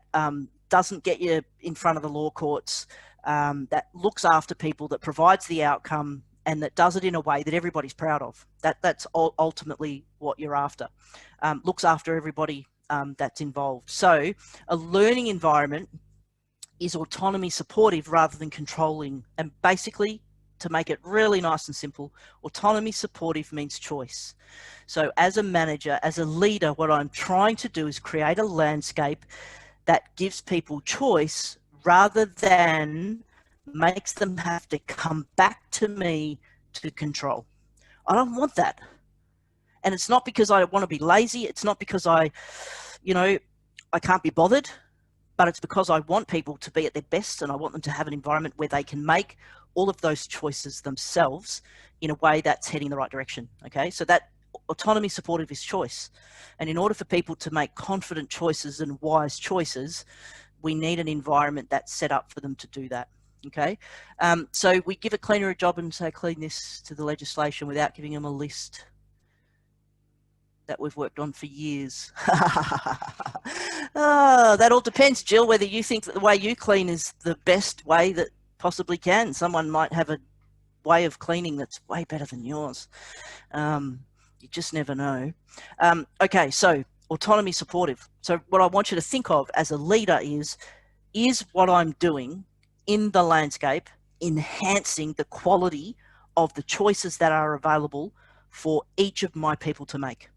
doesn't get you in front of the law courts, that looks after people, that provides the outcome, and that does it in a way that everybody's proud of. That's ultimately what you're after. Looks after everybody that's involved. So a learning environment is autonomy supportive rather than controlling. And basically, to make it really nice and simple, autonomy supportive means choice. So as a manager, as a leader, what I'm trying to do is create a landscape that gives people choice rather than makes them have to come back to me to control. I don't want that. And it's not because I want to be lazy. It's not because I can't be bothered, but it's because I want people to be at their best, and I want them to have an environment where they can make all of those choices themselves in a way that's heading the right direction. Okay, so that autonomy supportive is choice. And in order for people to make confident choices and wise choices, we need an environment that's set up for them to do that. Okay, so we give a cleaner a job and say clean this to the legislation without giving them a list that we've worked on for years. That all depends, Jill, whether you think that the way you clean is the best way that possibly can. Someone might have a way of cleaning that's way better than yours. You just never know. Okay, so autonomy supportive. So what I want you to think of as a leader is what I'm doing in the landscape enhancing the quality of the choices that are available for each of my people to make?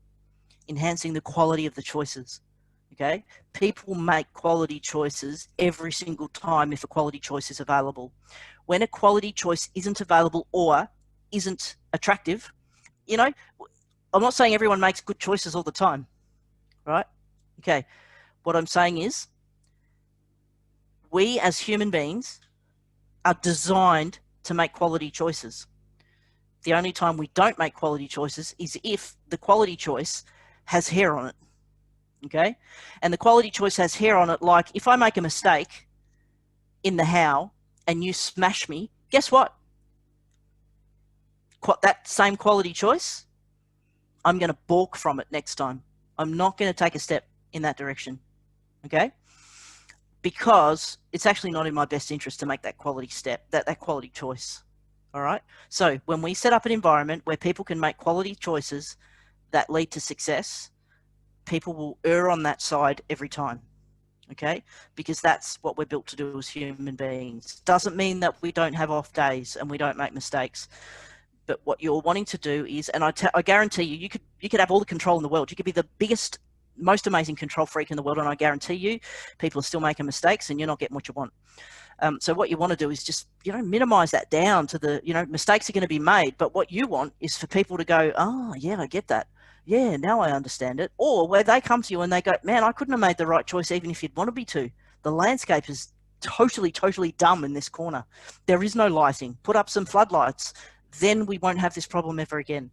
Enhancing the quality of the choices. Okay, people make quality choices every single time if a quality choice is available. When a quality choice isn't available or isn't attractive, I'm not saying everyone makes good choices all the time, right? Okay, what I'm saying is we as human beings are designed to make quality choices. The only time we don't make quality choices is if the quality choice has hair on it. Okay, and the quality choice has hair on it, like if I make a mistake in the how and you smash me, guess what? That same quality choice, I'm going to balk from it next time. I'm not going to take a step in that direction. Okay, because it's actually not in my best interest to make that quality step, that quality choice. All right, so when we set up an environment where people can make quality choices that lead to success, people will err on that side every time. Okay, because that's what we're built to do as human beings. Doesn't mean that we don't have off days and we don't make mistakes, but what you're wanting to do is, and I guarantee you could have all the control in the world. You could be the biggest, most amazing control freak in the world, and I guarantee you people are still making mistakes and you're not getting what you want. So what you want to do is just minimize that down to the mistakes are going to be made, but what you want is for people to go, oh yeah, I get that. Yeah, now I understand it. Or where they come to you and they go, man, I couldn't have made the right choice even if you'd wanted me to. The landscape has totally dumb in this corner. There is no lighting. Put up some floodlights. Then we won't have this problem ever again.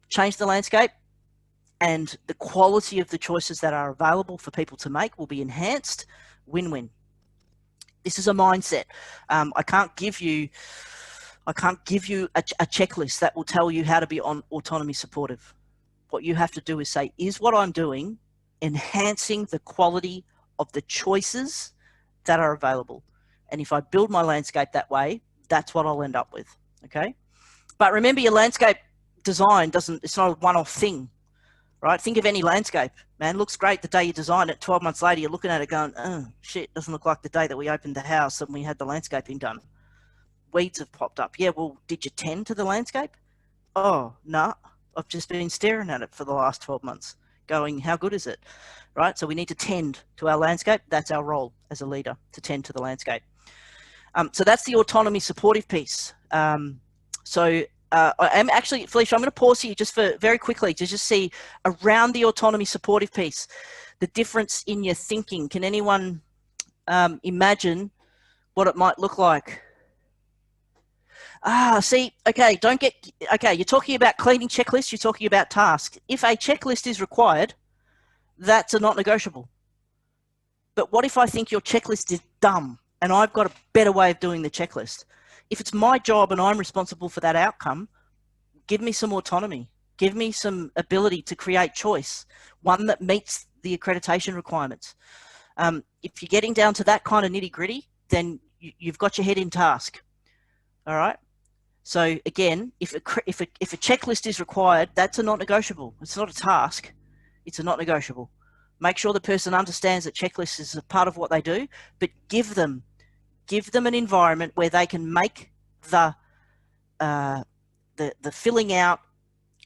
Change the landscape, and the quality of the choices that are available for people to make will be enhanced. Win-win. This is a mindset. I can't give you a checklist that will tell you how to be on autonomy supportive. What you have to do is say, is what I'm doing enhancing the quality of the choices that are available? And if I build my landscape that way, that's what I'll end up with. Okay. But remember, your landscape design it's not a one-off thing, right? Think of any landscape, man. Looks great the day you design it. 12 months later, you're looking at it going, oh shit, doesn't look like the day that we opened the house and we had the landscaping done. Weeds have popped up. Yeah, well, did you tend to the landscape? Oh, no, I've just been staring at it for the last 12 months going, how good is it? Right? So we need to tend to our landscape. That's our role as a leader, to tend to the landscape. So that's the autonomy supportive piece. So I am actually, Felicia, I'm going to pause here just for very quickly to just see around the autonomy supportive piece, the difference in your thinking. Can anyone imagine what it might look like? See, okay, you're talking about cleaning checklists, you're talking about tasks. If a checklist is required, that's a not negotiable. But what if I think your checklist is dumb and I've got a better way of doing the checklist? If it's my job and I'm responsible for that outcome, give me some autonomy. Give me some ability to create choice, one that meets the accreditation requirements. If you're getting down to that kind of nitty gritty, then you've got your head in task. All right. So again, if a checklist is required, that's a not negotiable. It's not a task. It's a not negotiable. Make sure the person understands that checklists is a part of what they do, but give them an environment where they can make the filling out,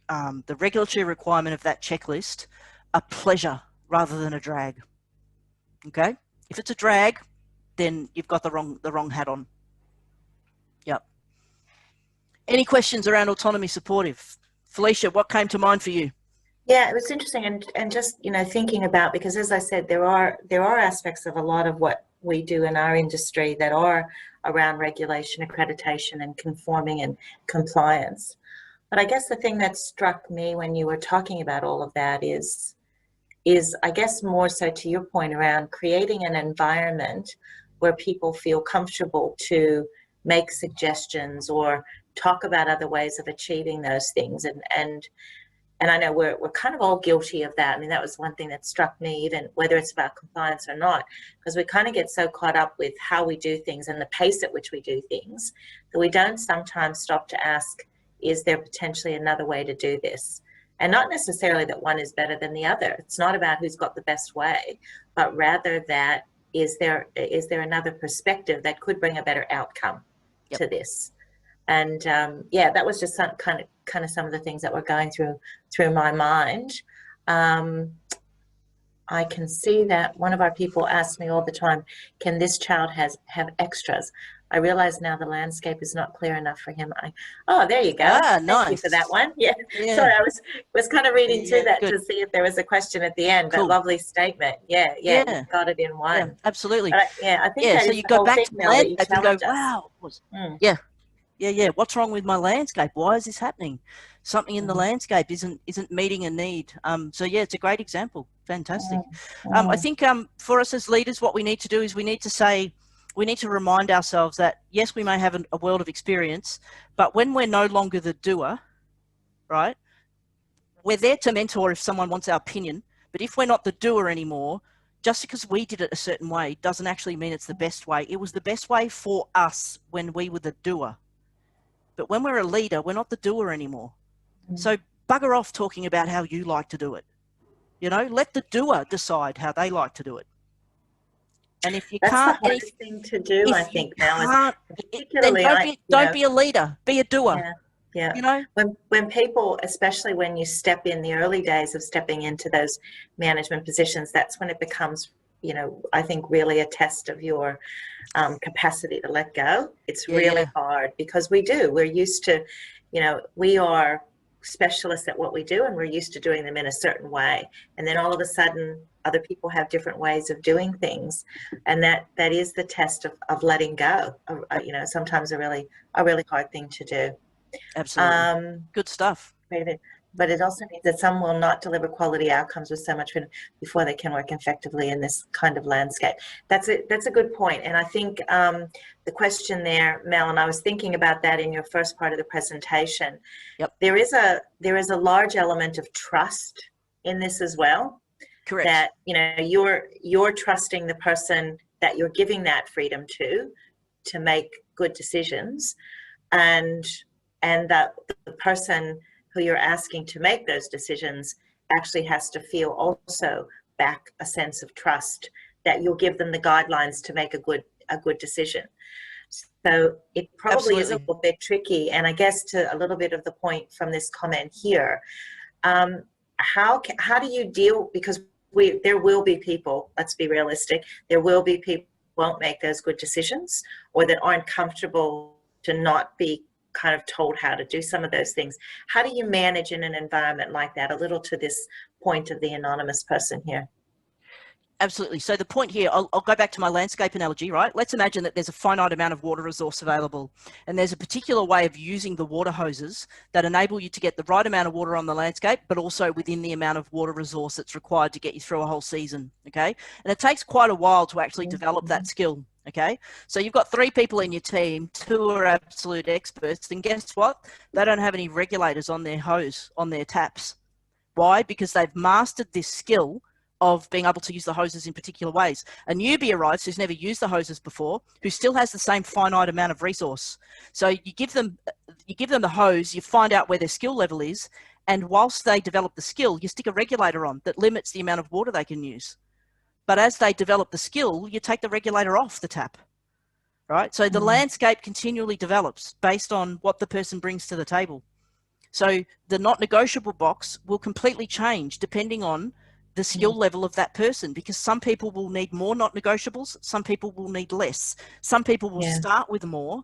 the regulatory requirement of that checklist a pleasure rather than a drag. Okay. If it's a drag, then you've got the wrong hat on. Yep. Any questions around autonomy supportive? Felicia, what came to mind for you?
Yeah, it was interesting, and just thinking about, because as I said, there are aspects of a lot of what we do in our industry that are around regulation, accreditation, and conforming and compliance. But I guess the thing that struck me when you were talking about all of that is I guess more so to your point around creating an environment where people feel comfortable to make suggestions or talk about other ways of achieving those things. And I know we're kind of all guilty of that. I mean, that was one thing that struck me, even whether it's about compliance or not, because we kind of get so caught up with how we do things and the pace at which we do things that we don't sometimes stop to ask, is there potentially another way to do this? And not necessarily that one is better than the other. It's not about who's got the best way, but rather that is there another perspective that could bring a better outcome to this? And yeah, that was just some kind of some of the things that were going through my mind. I can see that one of our people asks me all the time, can this child have extras? I realize now the landscape is not clear enough for him. Oh, there you go. Thank you for that one. Yeah. Sorry, I was kind of reading through that to see if there was a question at the end. Cool. That lovely statement. Yeah. You got it in one.
Yeah, absolutely.
But I think that
so
is
you
the
go
whole
back
thing
to
now that you
landscape and go,
challenge us.
wow. Yeah. What's wrong with my landscape? Why is this happening? Something in the landscape isn't meeting a need. So yeah, it's a great example. Fantastic. I think for us as leaders, what we need to do is we need to remind ourselves that yes, we may have a world of experience, but when we're no longer the doer, right? We're there to mentor if someone wants our opinion, but if we're not the doer anymore, just because we did it a certain way doesn't actually mean it's the best way. It was the best way for us when we were the doer. But when we're a leader, we're not the doer anymore. So bugger off talking about how you like to do it. Let the doer decide how they like to do it. And if you
That's
can't,
the hardest thing to do, I think now.
Then don't be a leader. Be a doer.
Yeah. When people, especially when you step in the early days of stepping into those management positions, that's when it becomes, I think really a test of your capacity to let go. It's really hard because we're used to, we are specialists at what we do, and we're used to doing them in a certain way. And then all of a sudden, other people have different ways of doing things, and that is the test of letting go. You know, sometimes a really hard thing to do.
Absolutely. Good stuff.
But it also means that some will not deliver quality outcomes with so much freedom before they can work effectively in this kind of landscape. That's a good point. And I think the question there, Mel, and I was thinking about that in your first part of the presentation.
Yep.
There is a large element of trust in this as well.
Correct.
That, you know, you're trusting the person that you're giving that freedom to make good decisions, and that the person who you're asking to make those decisions actually has to feel also back a sense of trust that you'll give them the guidelines to make a good decision. So it probably is a little bit tricky. And I guess to a little bit of the point from this comment here, how do you deal, because there will be people, let's be realistic, there will be people who won't make those good decisions, or that aren't comfortable to not be kind of told how to do some of those things. How do you manage in an environment like that? A little to this point of the anonymous person here.
Absolutely. So the point here, I'll go back to my landscape analogy, right? Let's imagine that there's a finite amount of water resource available, and there's a particular way of using the water hoses that enable you to get the right amount of water on the landscape, but also within the amount of water resource that's required to get you through a whole season, okay? And it takes quite a while to actually develop that skill. Okay, so you've got 3 people in your team, 2 are absolute experts, and guess what? They don't have any regulators on their hose, on their taps. Why? Because they've mastered this skill of being able to use the hoses in particular ways. A newbie arrives who's never used the hoses before, who still has the same finite amount of resource. So you give them the hose, you find out where their skill level is, and whilst they develop the skill, you stick a regulator on that limits the amount of water they can use. But as they develop the skill, you take the regulator off the tap, right? So the landscape continually develops based on what the person brings to the table. So the not negotiable box will completely change depending on the skill level of that person, because some people will need more not negotiables, some people will need less. Some people will start with more,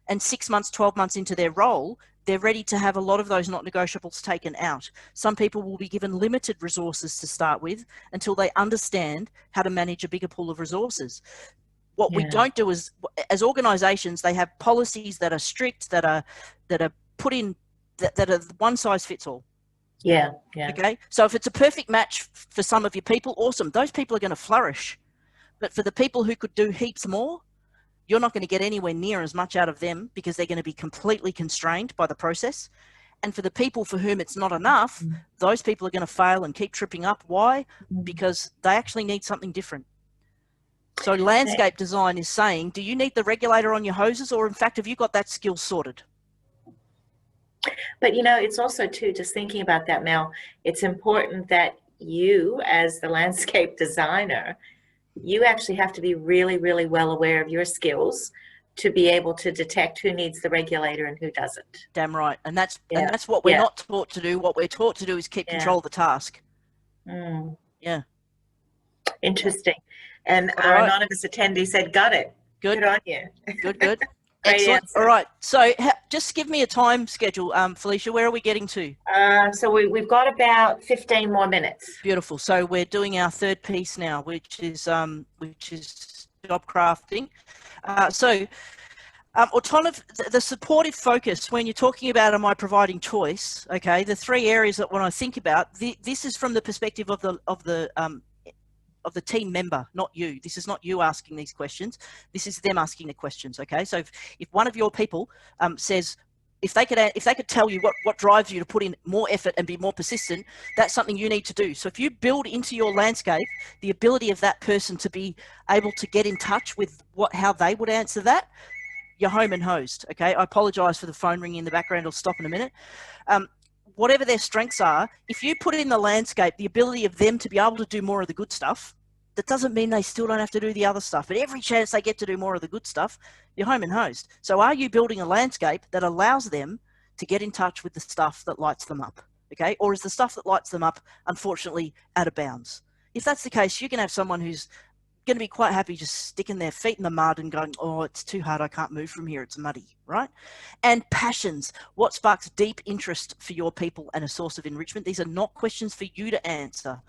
and 6 months, 12 months into their role, they're ready to have a lot of those not negotiables taken out. Some people will be given limited resources to start with until they understand how to manage a bigger pool of resources. What we don't do is, as organizations, they have policies that are strict, that are put in, that are one size fits all.
Yeah.
Okay, so if it's a perfect match for some of your people, awesome. Those people are going to flourish. But for the people who could do heaps more, you're not going to get anywhere near as much out of them, because they're going to be completely constrained by the process. And for the people for whom it's not enough, those people are going to fail and keep tripping up. Why? Because they actually need something different. So landscape design is saying, do you need the regulator on your hoses, or in fact, have you got that skill sorted?
But, you know, it's also too, just thinking about that, Mel, it's important that you, as the landscape designer, you actually have to be really, really well aware of your skills to be able to detect who needs the regulator and who doesn't.
Damn right. And that's what we're not taught to do. What we're taught to do is keep control of the task. Yeah.
Interesting. And our anonymous attendee said, got it.
Good
on you.
Good. Excellent. Answer. All right. So just give me a time schedule, Felicia. Where are we getting to?
So we've got about 15 more minutes.
Beautiful. So we're doing our third piece now, which is job crafting. Autonomy, the supportive focus, when you're talking about am I providing choice, okay, the 3 areas that when I think about, this is from the perspective of the team member, not you. This is not you asking these questions. This is them asking the questions. Okay. So if one of your people says, if they could tell you what drives you to put in more effort and be more persistent, that's something you need to do. So if you build into your landscape the ability of that person to be able to get in touch with how they would answer that, you're home and hosed. Okay. I apologize for the phone ringing in the background. I'll stop in a minute. Whatever their strengths are, if you put in the landscape the ability of them to be able to do more of the good stuff, that doesn't mean they still don't have to do the other stuff. But every chance they get to do more of the good stuff, you're home and hosed. So are you building a landscape that allows them to get in touch with the stuff that lights them up? Okay. Or is the stuff that lights them up, unfortunately, out of bounds? If that's the case, you can have someone who's going to be quite happy just sticking their feet in the mud and going, oh, it's too hard, I can't move from here, it's muddy, right? And passions, what sparks deep interest for your people and a source of enrichment? These are not questions for you to answer,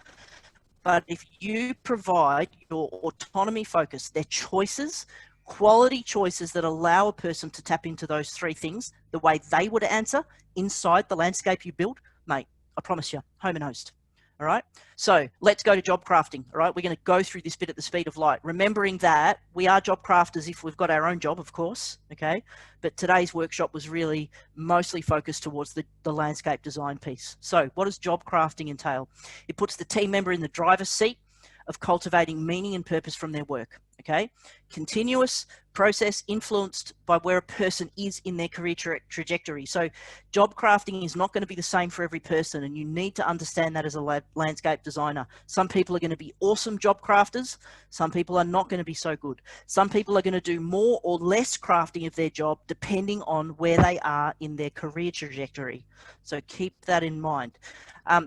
but if you provide your autonomy focus, their choices, quality choices that allow a person to tap into those three things the way they would answer inside the landscape you build, mate, I promise you, home and host. All right, so let's go to job crafting. All right, we're going to go through this bit at the speed of light, remembering that we are job crafters if we've got our own job, of course, okay? But today's workshop was really mostly focused towards the landscape design piece. So what does job crafting entail? It puts the team member in the driver's seat of cultivating meaning and purpose from their work, okay? Continuous process influenced by where a person is in their career trajectory. So job crafting is not going to be the same for every person, and you need to understand that as a landscape designer. Some people are going to be awesome job crafters. Some people are not going to be so good. Some people are going to do more or less crafting of their job depending on where they are in their career trajectory. So keep that in mind.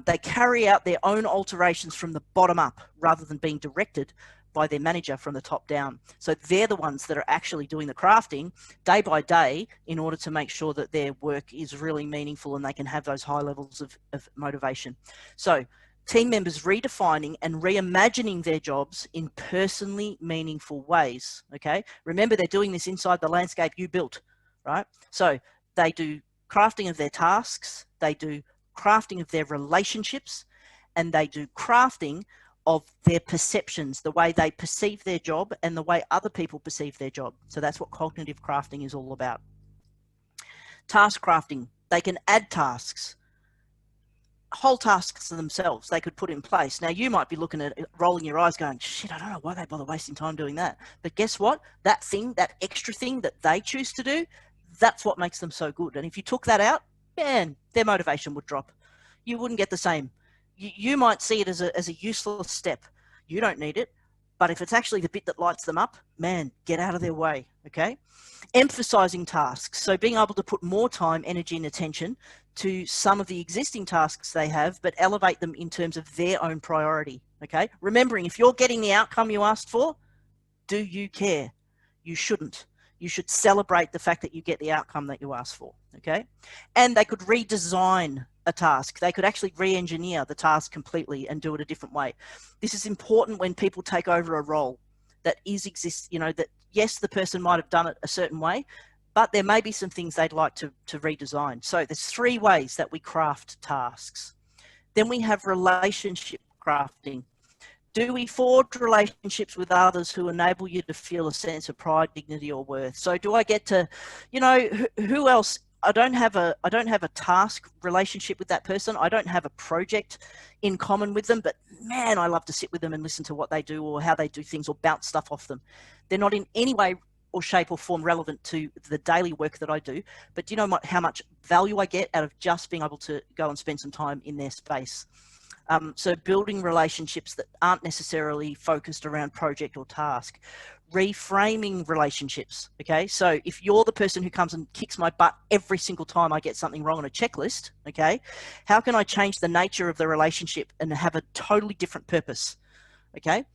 They carry out their own alterations from the bottom up rather than being directed by their manager from the top down. So they're the ones that are actually doing the crafting day by day in order to make sure that their work is really meaningful and they can have those high levels of motivation. So team members redefining and reimagining their jobs in personally meaningful ways, okay? Remember, they're doing this inside the landscape you built, right? So they do crafting of their tasks, they do crafting of their relationships, and they do crafting of their perceptions, the way they perceive their job and the way other people perceive their job. So that's what cognitive crafting is all about. Task crafting, they can add tasks, whole tasks to themselves they could put in place. Now you might be looking at it, rolling your eyes going, shit, I don't know why they bother wasting time doing that. But guess what? That thing, that extra thing that they choose to do, that's what makes them so good. And if you took that out, man, their motivation would drop. You wouldn't get the same. You might see it as a useless step. You don't need it. But if it's actually the bit that lights them up, man, get out of their way, okay? Emphasizing tasks. So being able to put more time, energy, and attention to some of the existing tasks they have, but elevate them in terms of their own priority, okay? Remembering, if you're getting the outcome you asked for, do you care? You shouldn't. You should celebrate the fact that you get the outcome that you asked for, okay? And they could redesign a task. They could actually re-engineer the task completely and do it a different way. This is important when people take over a role that exists, you know, that yes, the person might have done it a certain way, but there may be some things they'd like to redesign. So there's three ways that we craft tasks. Then we have relationship crafting. Do we forge relationships with others who enable you to feel a sense of pride, dignity, or worth? So do I get to, you know, who else? I don't have a task relationship with that person. I don't have a project in common with them, but man, I love to sit with them and listen to what they do or how they do things or bounce stuff off them. They're not in any way or shape or form relevant to the daily work that I do, but do you know how much value I get out of just being able to go and spend some time in their space? So building relationships that aren't necessarily focused around project or task. Reframing relationships, okay? So if you're the person who comes and kicks my butt every single time I get something wrong on a checklist, okay, how can I change the nature of the relationship and have a totally different purpose, okay?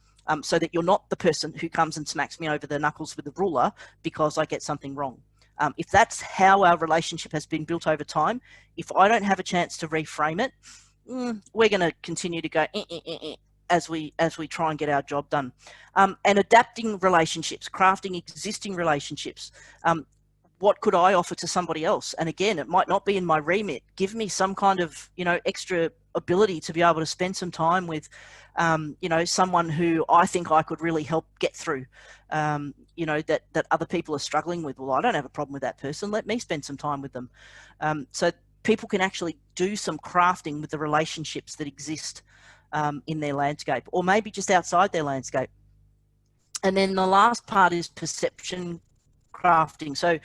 So that you're not the person who comes and smacks me over the knuckles with the ruler because I get something wrong. If that's how our relationship has been built over time, if I don't have a chance to reframe it, we're going to continue to go as we try and get our job done. And adapting relationships, crafting existing relationships. What could I offer to somebody else? And again, it might not be in my remit. Give me some kind of, you know, extra ability to be able to spend some time with, you know, someone who I think I could really help get through, you know, that other people are struggling with. Well, I don't have a problem with that person. Let me spend some time with them. So people can actually do some crafting with the relationships that exist in their landscape, or maybe just outside their landscape. And then the last part is perception crafting. So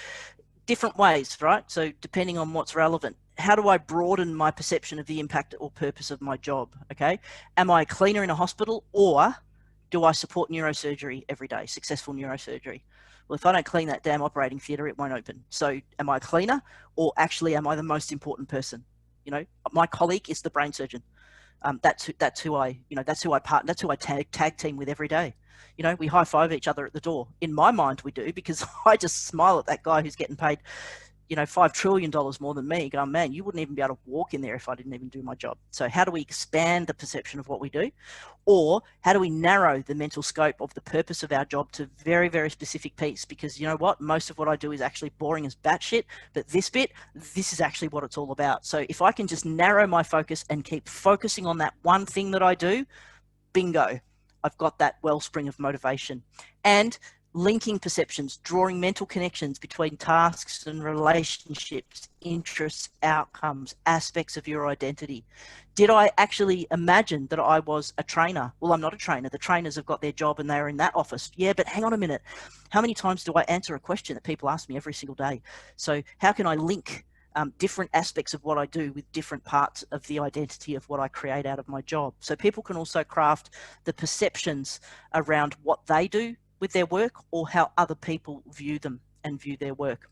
different ways, right? So depending on what's relevant, how do I broaden my perception of the impact or purpose of my job? Okay. Am I a cleaner in a hospital, or do I support neurosurgery every day, successful neurosurgery? Well, if I don't clean that damn operating theatre, it won't open. So am I a cleaner, or actually am I the most important person? You know, my colleague is the brain surgeon. That's who I tag team with every day. You know, we high five each other at the door. In my mind, we do, because I just smile at that guy who's getting paid, you know, $5 trillion more than me, going, man, you wouldn't even be able to walk in there if I didn't even do my job. So how do we expand the perception of what we do? Or how do we narrow the mental scope of the purpose of our job to very, very specific piece? Because you know what? Most of what I do is actually boring as batshit, but this is actually what it's all about. So if I can just narrow my focus and keep focusing on that one thing that I do, bingo, I've got that wellspring of motivation. And linking perceptions, drawing mental connections between tasks and relationships, interests, outcomes, aspects of your identity. Did I actually imagine that I was a trainer? Well, I'm not a trainer. The trainers have got their job and they're in that office. Yeah, but hang on a minute. How many times do I answer a question that people ask me every single day? So how can I link different aspects of what I do with different parts of the identity of what I create out of my job? So people can also craft the perceptions around what they do with their work, or how other people view them and view their work.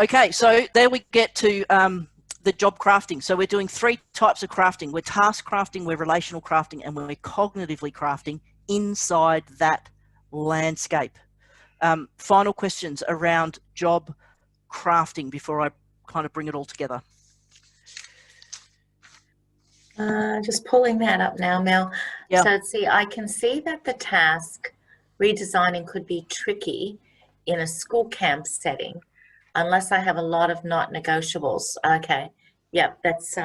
Okay, so there we get to the job crafting. So we're doing 3 types of crafting. We're task crafting, we're relational crafting, and we're cognitively crafting inside that landscape. Final questions around job crafting before I kind of bring it all together.
Just pulling that up now, Mel.
Yeah.
So see, I can see that the task redesigning could be tricky in a school camp setting, unless I have a lot of not negotiables. Okay, yeah, that's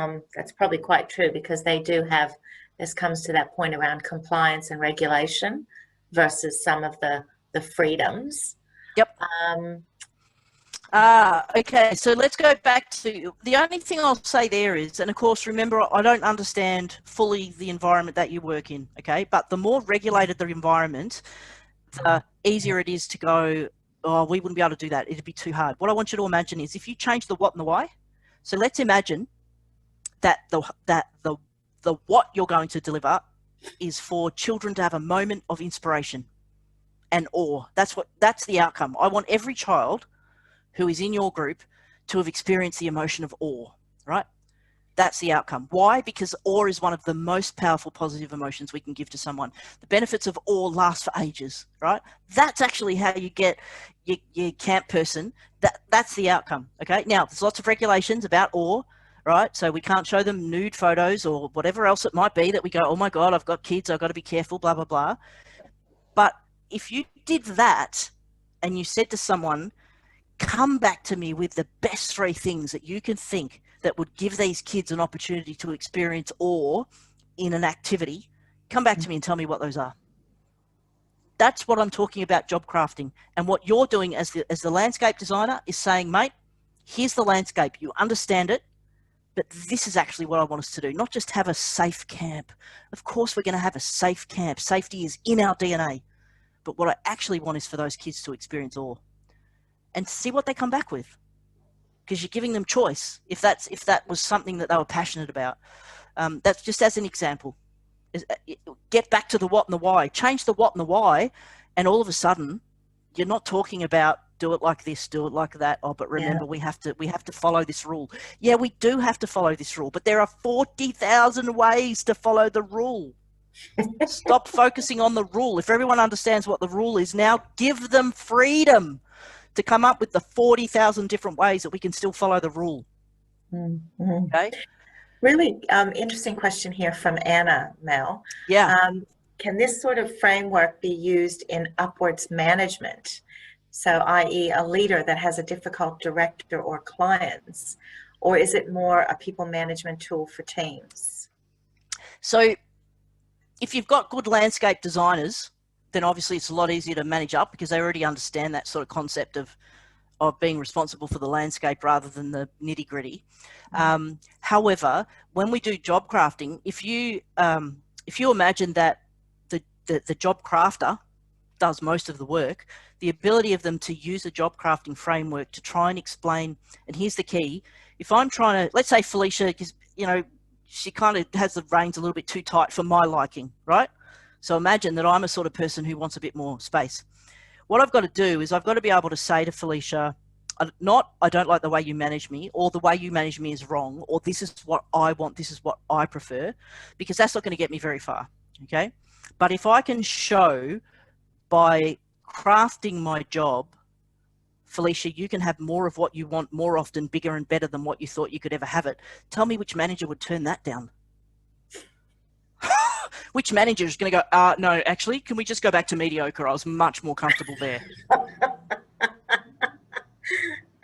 probably quite true, because they do have, this comes to that point around compliance and regulation versus some of the freedoms.
Yep. Okay, so let's go back to, the only thing I'll say there is, and of course, remember, I don't understand fully the environment that you work in, okay? But the more regulated the environment, the easier it is to go, oh, we wouldn't be able to do that. It'd be too hard. What I want you to imagine is, if you change the what and the why, so let's imagine that the what you're going to deliver is for children to have a moment of inspiration and awe. That's the outcome. I want every child who is in your group to have experienced the emotion of awe, right? That's the outcome. Why? Because awe is one of the most powerful positive emotions we can give to someone. The benefits of awe last for ages, right? That's actually how you get your camp person. That's the outcome, okay? Now, there's lots of regulations about awe, right? So we can't show them nude photos or whatever else it might be that we go, oh my God, I've got kids, I've got to be careful, blah, blah, blah. But if you did that and you said to someone, come back to me with the best 3 things that you can think that would give these kids an opportunity to experience awe in an activity, come back to me and tell me what those are. That's what I'm talking about, job crafting. And what you're doing as the landscape designer is saying, mate, here's the landscape. You understand it, but this is actually what I want us to do. Not just have a safe camp. Of course, we're going to have a safe camp. Safety is in our DNA. But what I actually want is for those kids to experience awe. And see what they come back with, because you're giving them choice. If that was something that they were passionate about, that's just as an example. Get back to the what and the why. Change the what and the why, and all of a sudden, you're not talking about do it like this, do it like that. Oh, but remember, we have to follow this rule. Yeah, we do have to follow this rule, but there are 40,000 ways to follow the rule. Stop focusing on the rule. If everyone understands what the rule is now, give them freedom to come up with the 40,000 different ways that we can still follow the rule.
Mm-hmm.
Okay.
Really interesting question here from Anna, Mel.
Yeah.
Can this sort of framework be used in upwards management? So, i.e. a leader that has a difficult director or clients, or is it more a people management tool for teams?
So if you've got good landscape designers, then obviously it's a lot easier to manage up, because they already understand that sort of concept of being responsible for the landscape rather than the nitty gritty. However, when we do job crafting, if you imagine that the job crafter does most of the work, the ability of them to use a job crafting framework to try and explain, and here's the key, if I'm trying to, let's say Felicia, because, you know, she kind of has the reins a little bit too tight for my liking, right? So imagine that I'm a sort of person who wants a bit more space. What I've got to do is I've got to be able to say to Felicia, not, I don't like the way you manage me, or the way you manage me is wrong, or this is what I want, this is what I prefer, because that's not going to get me very far, okay? But if I can show by crafting my job, Felicia, you can have more of what you want more often, bigger and better than what you thought you could ever have it. Tell me which manager would turn that down. Which manager is going to go, no, actually, can we just go back to mediocre? I was much more comfortable there.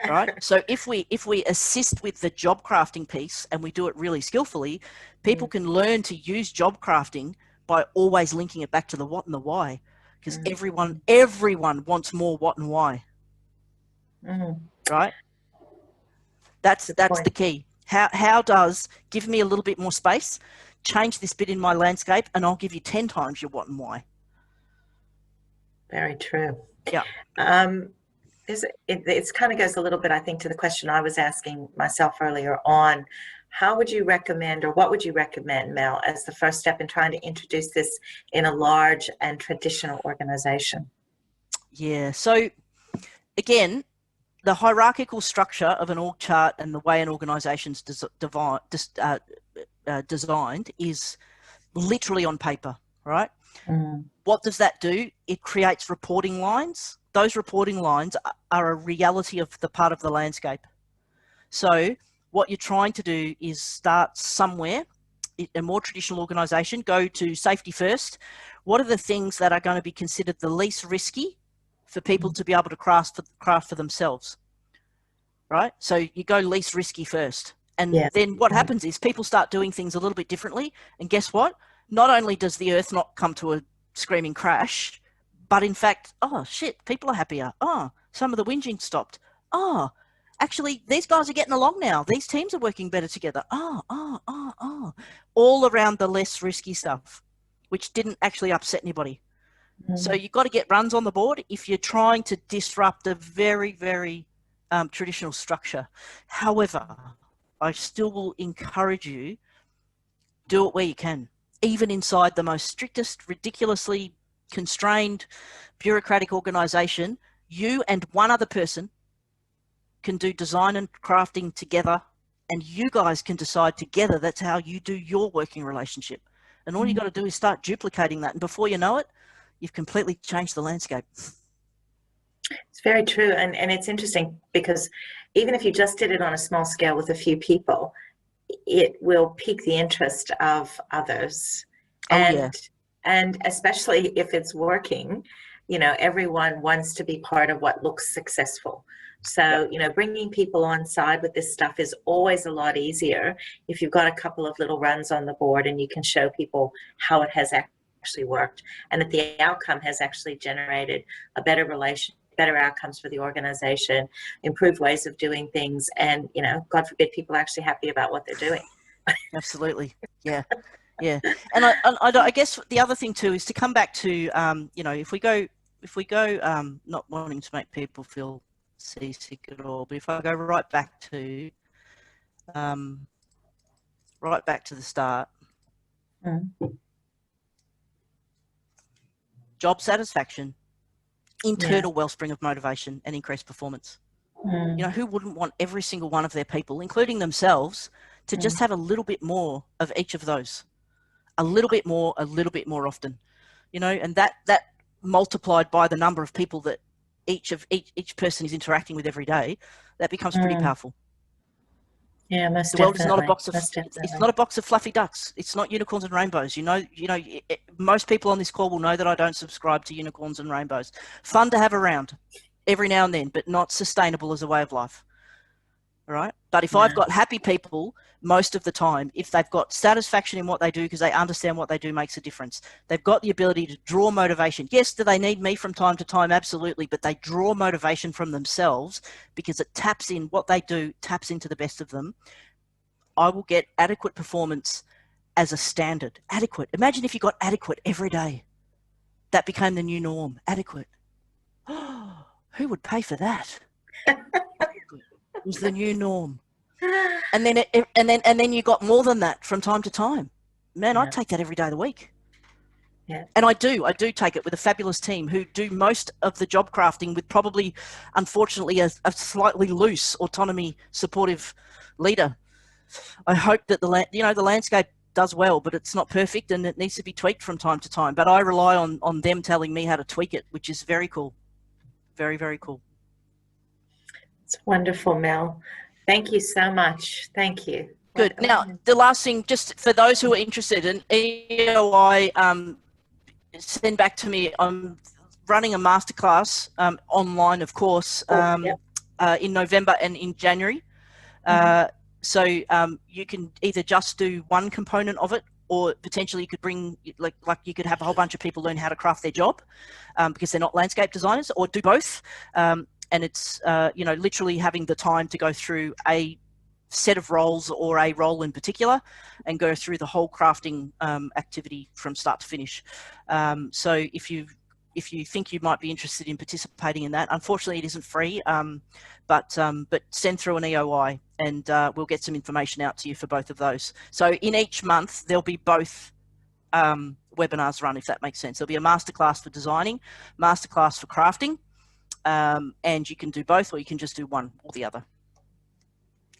Right? So if we assist with the job crafting piece and we do it really skillfully, people can learn to use job crafting by always linking it back to the what and the why, because everyone wants more what and why. Right? That's the key. How does give me a little bit more space, change this bit in my landscape, and I'll give you 10 times your what and why.
Very true.
Yeah.
It kind of goes a little bit, I think, to the question I was asking myself earlier on. How would you recommend, or what would you recommend, Mel, as the first step in trying to introduce this in a large and traditional organization? Yeah. So again, the hierarchical structure of an org chart and the way an organization's designed is literally on paper, right? What does that do? It creates reporting lines. Those reporting lines are a reality of the part of the landscape. So what you're trying to do is start somewhere, a more traditional organization, go to safety first. What are the things that are going to be considered the least risky for people to be able to craft for themselves, right? So you go least risky first. And then what happens is people start doing things a little bit differently. And guess what? Not only does the earth not come to a screaming crash, but in fact, oh shit, people are happier. Oh, some of the whinging stopped. Oh, actually, these guys are getting along now. These teams are working better together. All around the less risky stuff, which didn't actually upset anybody. So you've got to get runs on the board if you're trying to disrupt a very, very traditional structure. However, I still will encourage you, do it where you can. Even inside the most strictest, ridiculously constrained, bureaucratic organization, you and one other person can do design and crafting together, and you guys can decide together that's how you do your working relationship. And all you got to do is start duplicating that, and before you know it, you've completely changed the landscape. It's very true, and it's interesting because even if you just did it on a small scale with a few people, it will pique the interest of others. And especially if it's working, you know, everyone wants to be part of what looks successful. So, you know, bringing people on side with this stuff is always a lot easier if you've got a couple of little runs on the board and you can show people how it has actually worked and that the outcome has actually generated a better better outcomes for the organization, improved ways of doing things, and, you know, God forbid, people are actually happy about what they're doing. Absolutely. Yeah. Yeah. And I guess the other thing too is to come back to, you know, if we go not wanting to make people feel seasick at all, but if I go right back to the start, job satisfaction, internal wellspring of motivation, and increased performance. You know, who wouldn't want every single one of their people, including themselves, to just have a little bit more of each of those, a little bit more often, you know, and that multiplied by the number of people that each person is interacting with every day, that becomes pretty powerful. Yeah, most definitely. The world is not a box of it's not a box of fluffy ducks. It's not unicorns and rainbows. You know, most people on this call will know that I don't subscribe to unicorns and rainbows. Fun to have around every now and then, but not sustainable as a way of life. All right. But if I've got happy people most of the time, if they've got satisfaction in what they do because they understand what they do makes a difference, they've got the ability to draw motivation. Yes, do they need me from time to time? Absolutely. But they draw motivation from themselves because it taps in what they do, taps into the best of them. I will get adequate performance as a standard. Adequate. Imagine if you got adequate every day. That became the new norm. Adequate. Oh, who would pay for that? Was the new norm, and then you got more than that from time to time. Man, I'd take that every day of the week. Yeah, and I do take it with a fabulous team who do most of the job crafting with probably, unfortunately, a slightly loose autonomy supportive leader. I hope that the landscape
does well, but it's not perfect and it needs to be tweaked from time to time. But I rely on them telling me how to tweak it, which is very cool. Very, very cool.
It's wonderful, Mel. Thank you so much. Thank you.
Good. Now, the last thing, just for those who are interested in EOI, send back to me. I'm running a masterclass online, of course, in November and in January. So you can either just do one component of it, or potentially you could bring, like you could have a whole bunch of people learn how to craft their job because they're not landscape designers, or do both. And it's, you know, literally having the time to go through a set of roles or a role in particular and go through the whole crafting activity from start to finish. So if you think you might be interested in participating in that, unfortunately it isn't free, but send through an EOI and we'll get some information out to you for both of those. So in each month there'll be both webinars run, if that makes sense. There'll be a masterclass for designing, masterclass for crafting, and you can do both, or you can just do one or the other.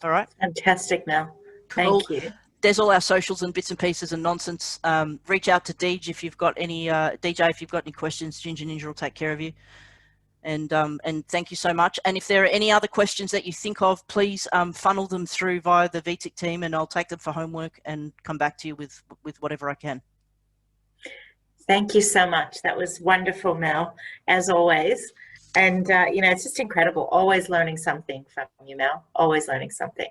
All right.
Fantastic, Mel.
Cool.
Thank you.
There's all our socials and bits and pieces and nonsense. Reach out to Deej if you've got any DJ if you've got any questions. Ginger Ninja will take care of you. And thank you so much. And if there are any other questions that you think of, please funnel them through via the VTIC team, and I'll take them for homework and come back to you with whatever I can.
Thank you so much. That was wonderful, Mel, as always. And, you know, it's just incredible. Always learning something from you, Mel. Always learning something.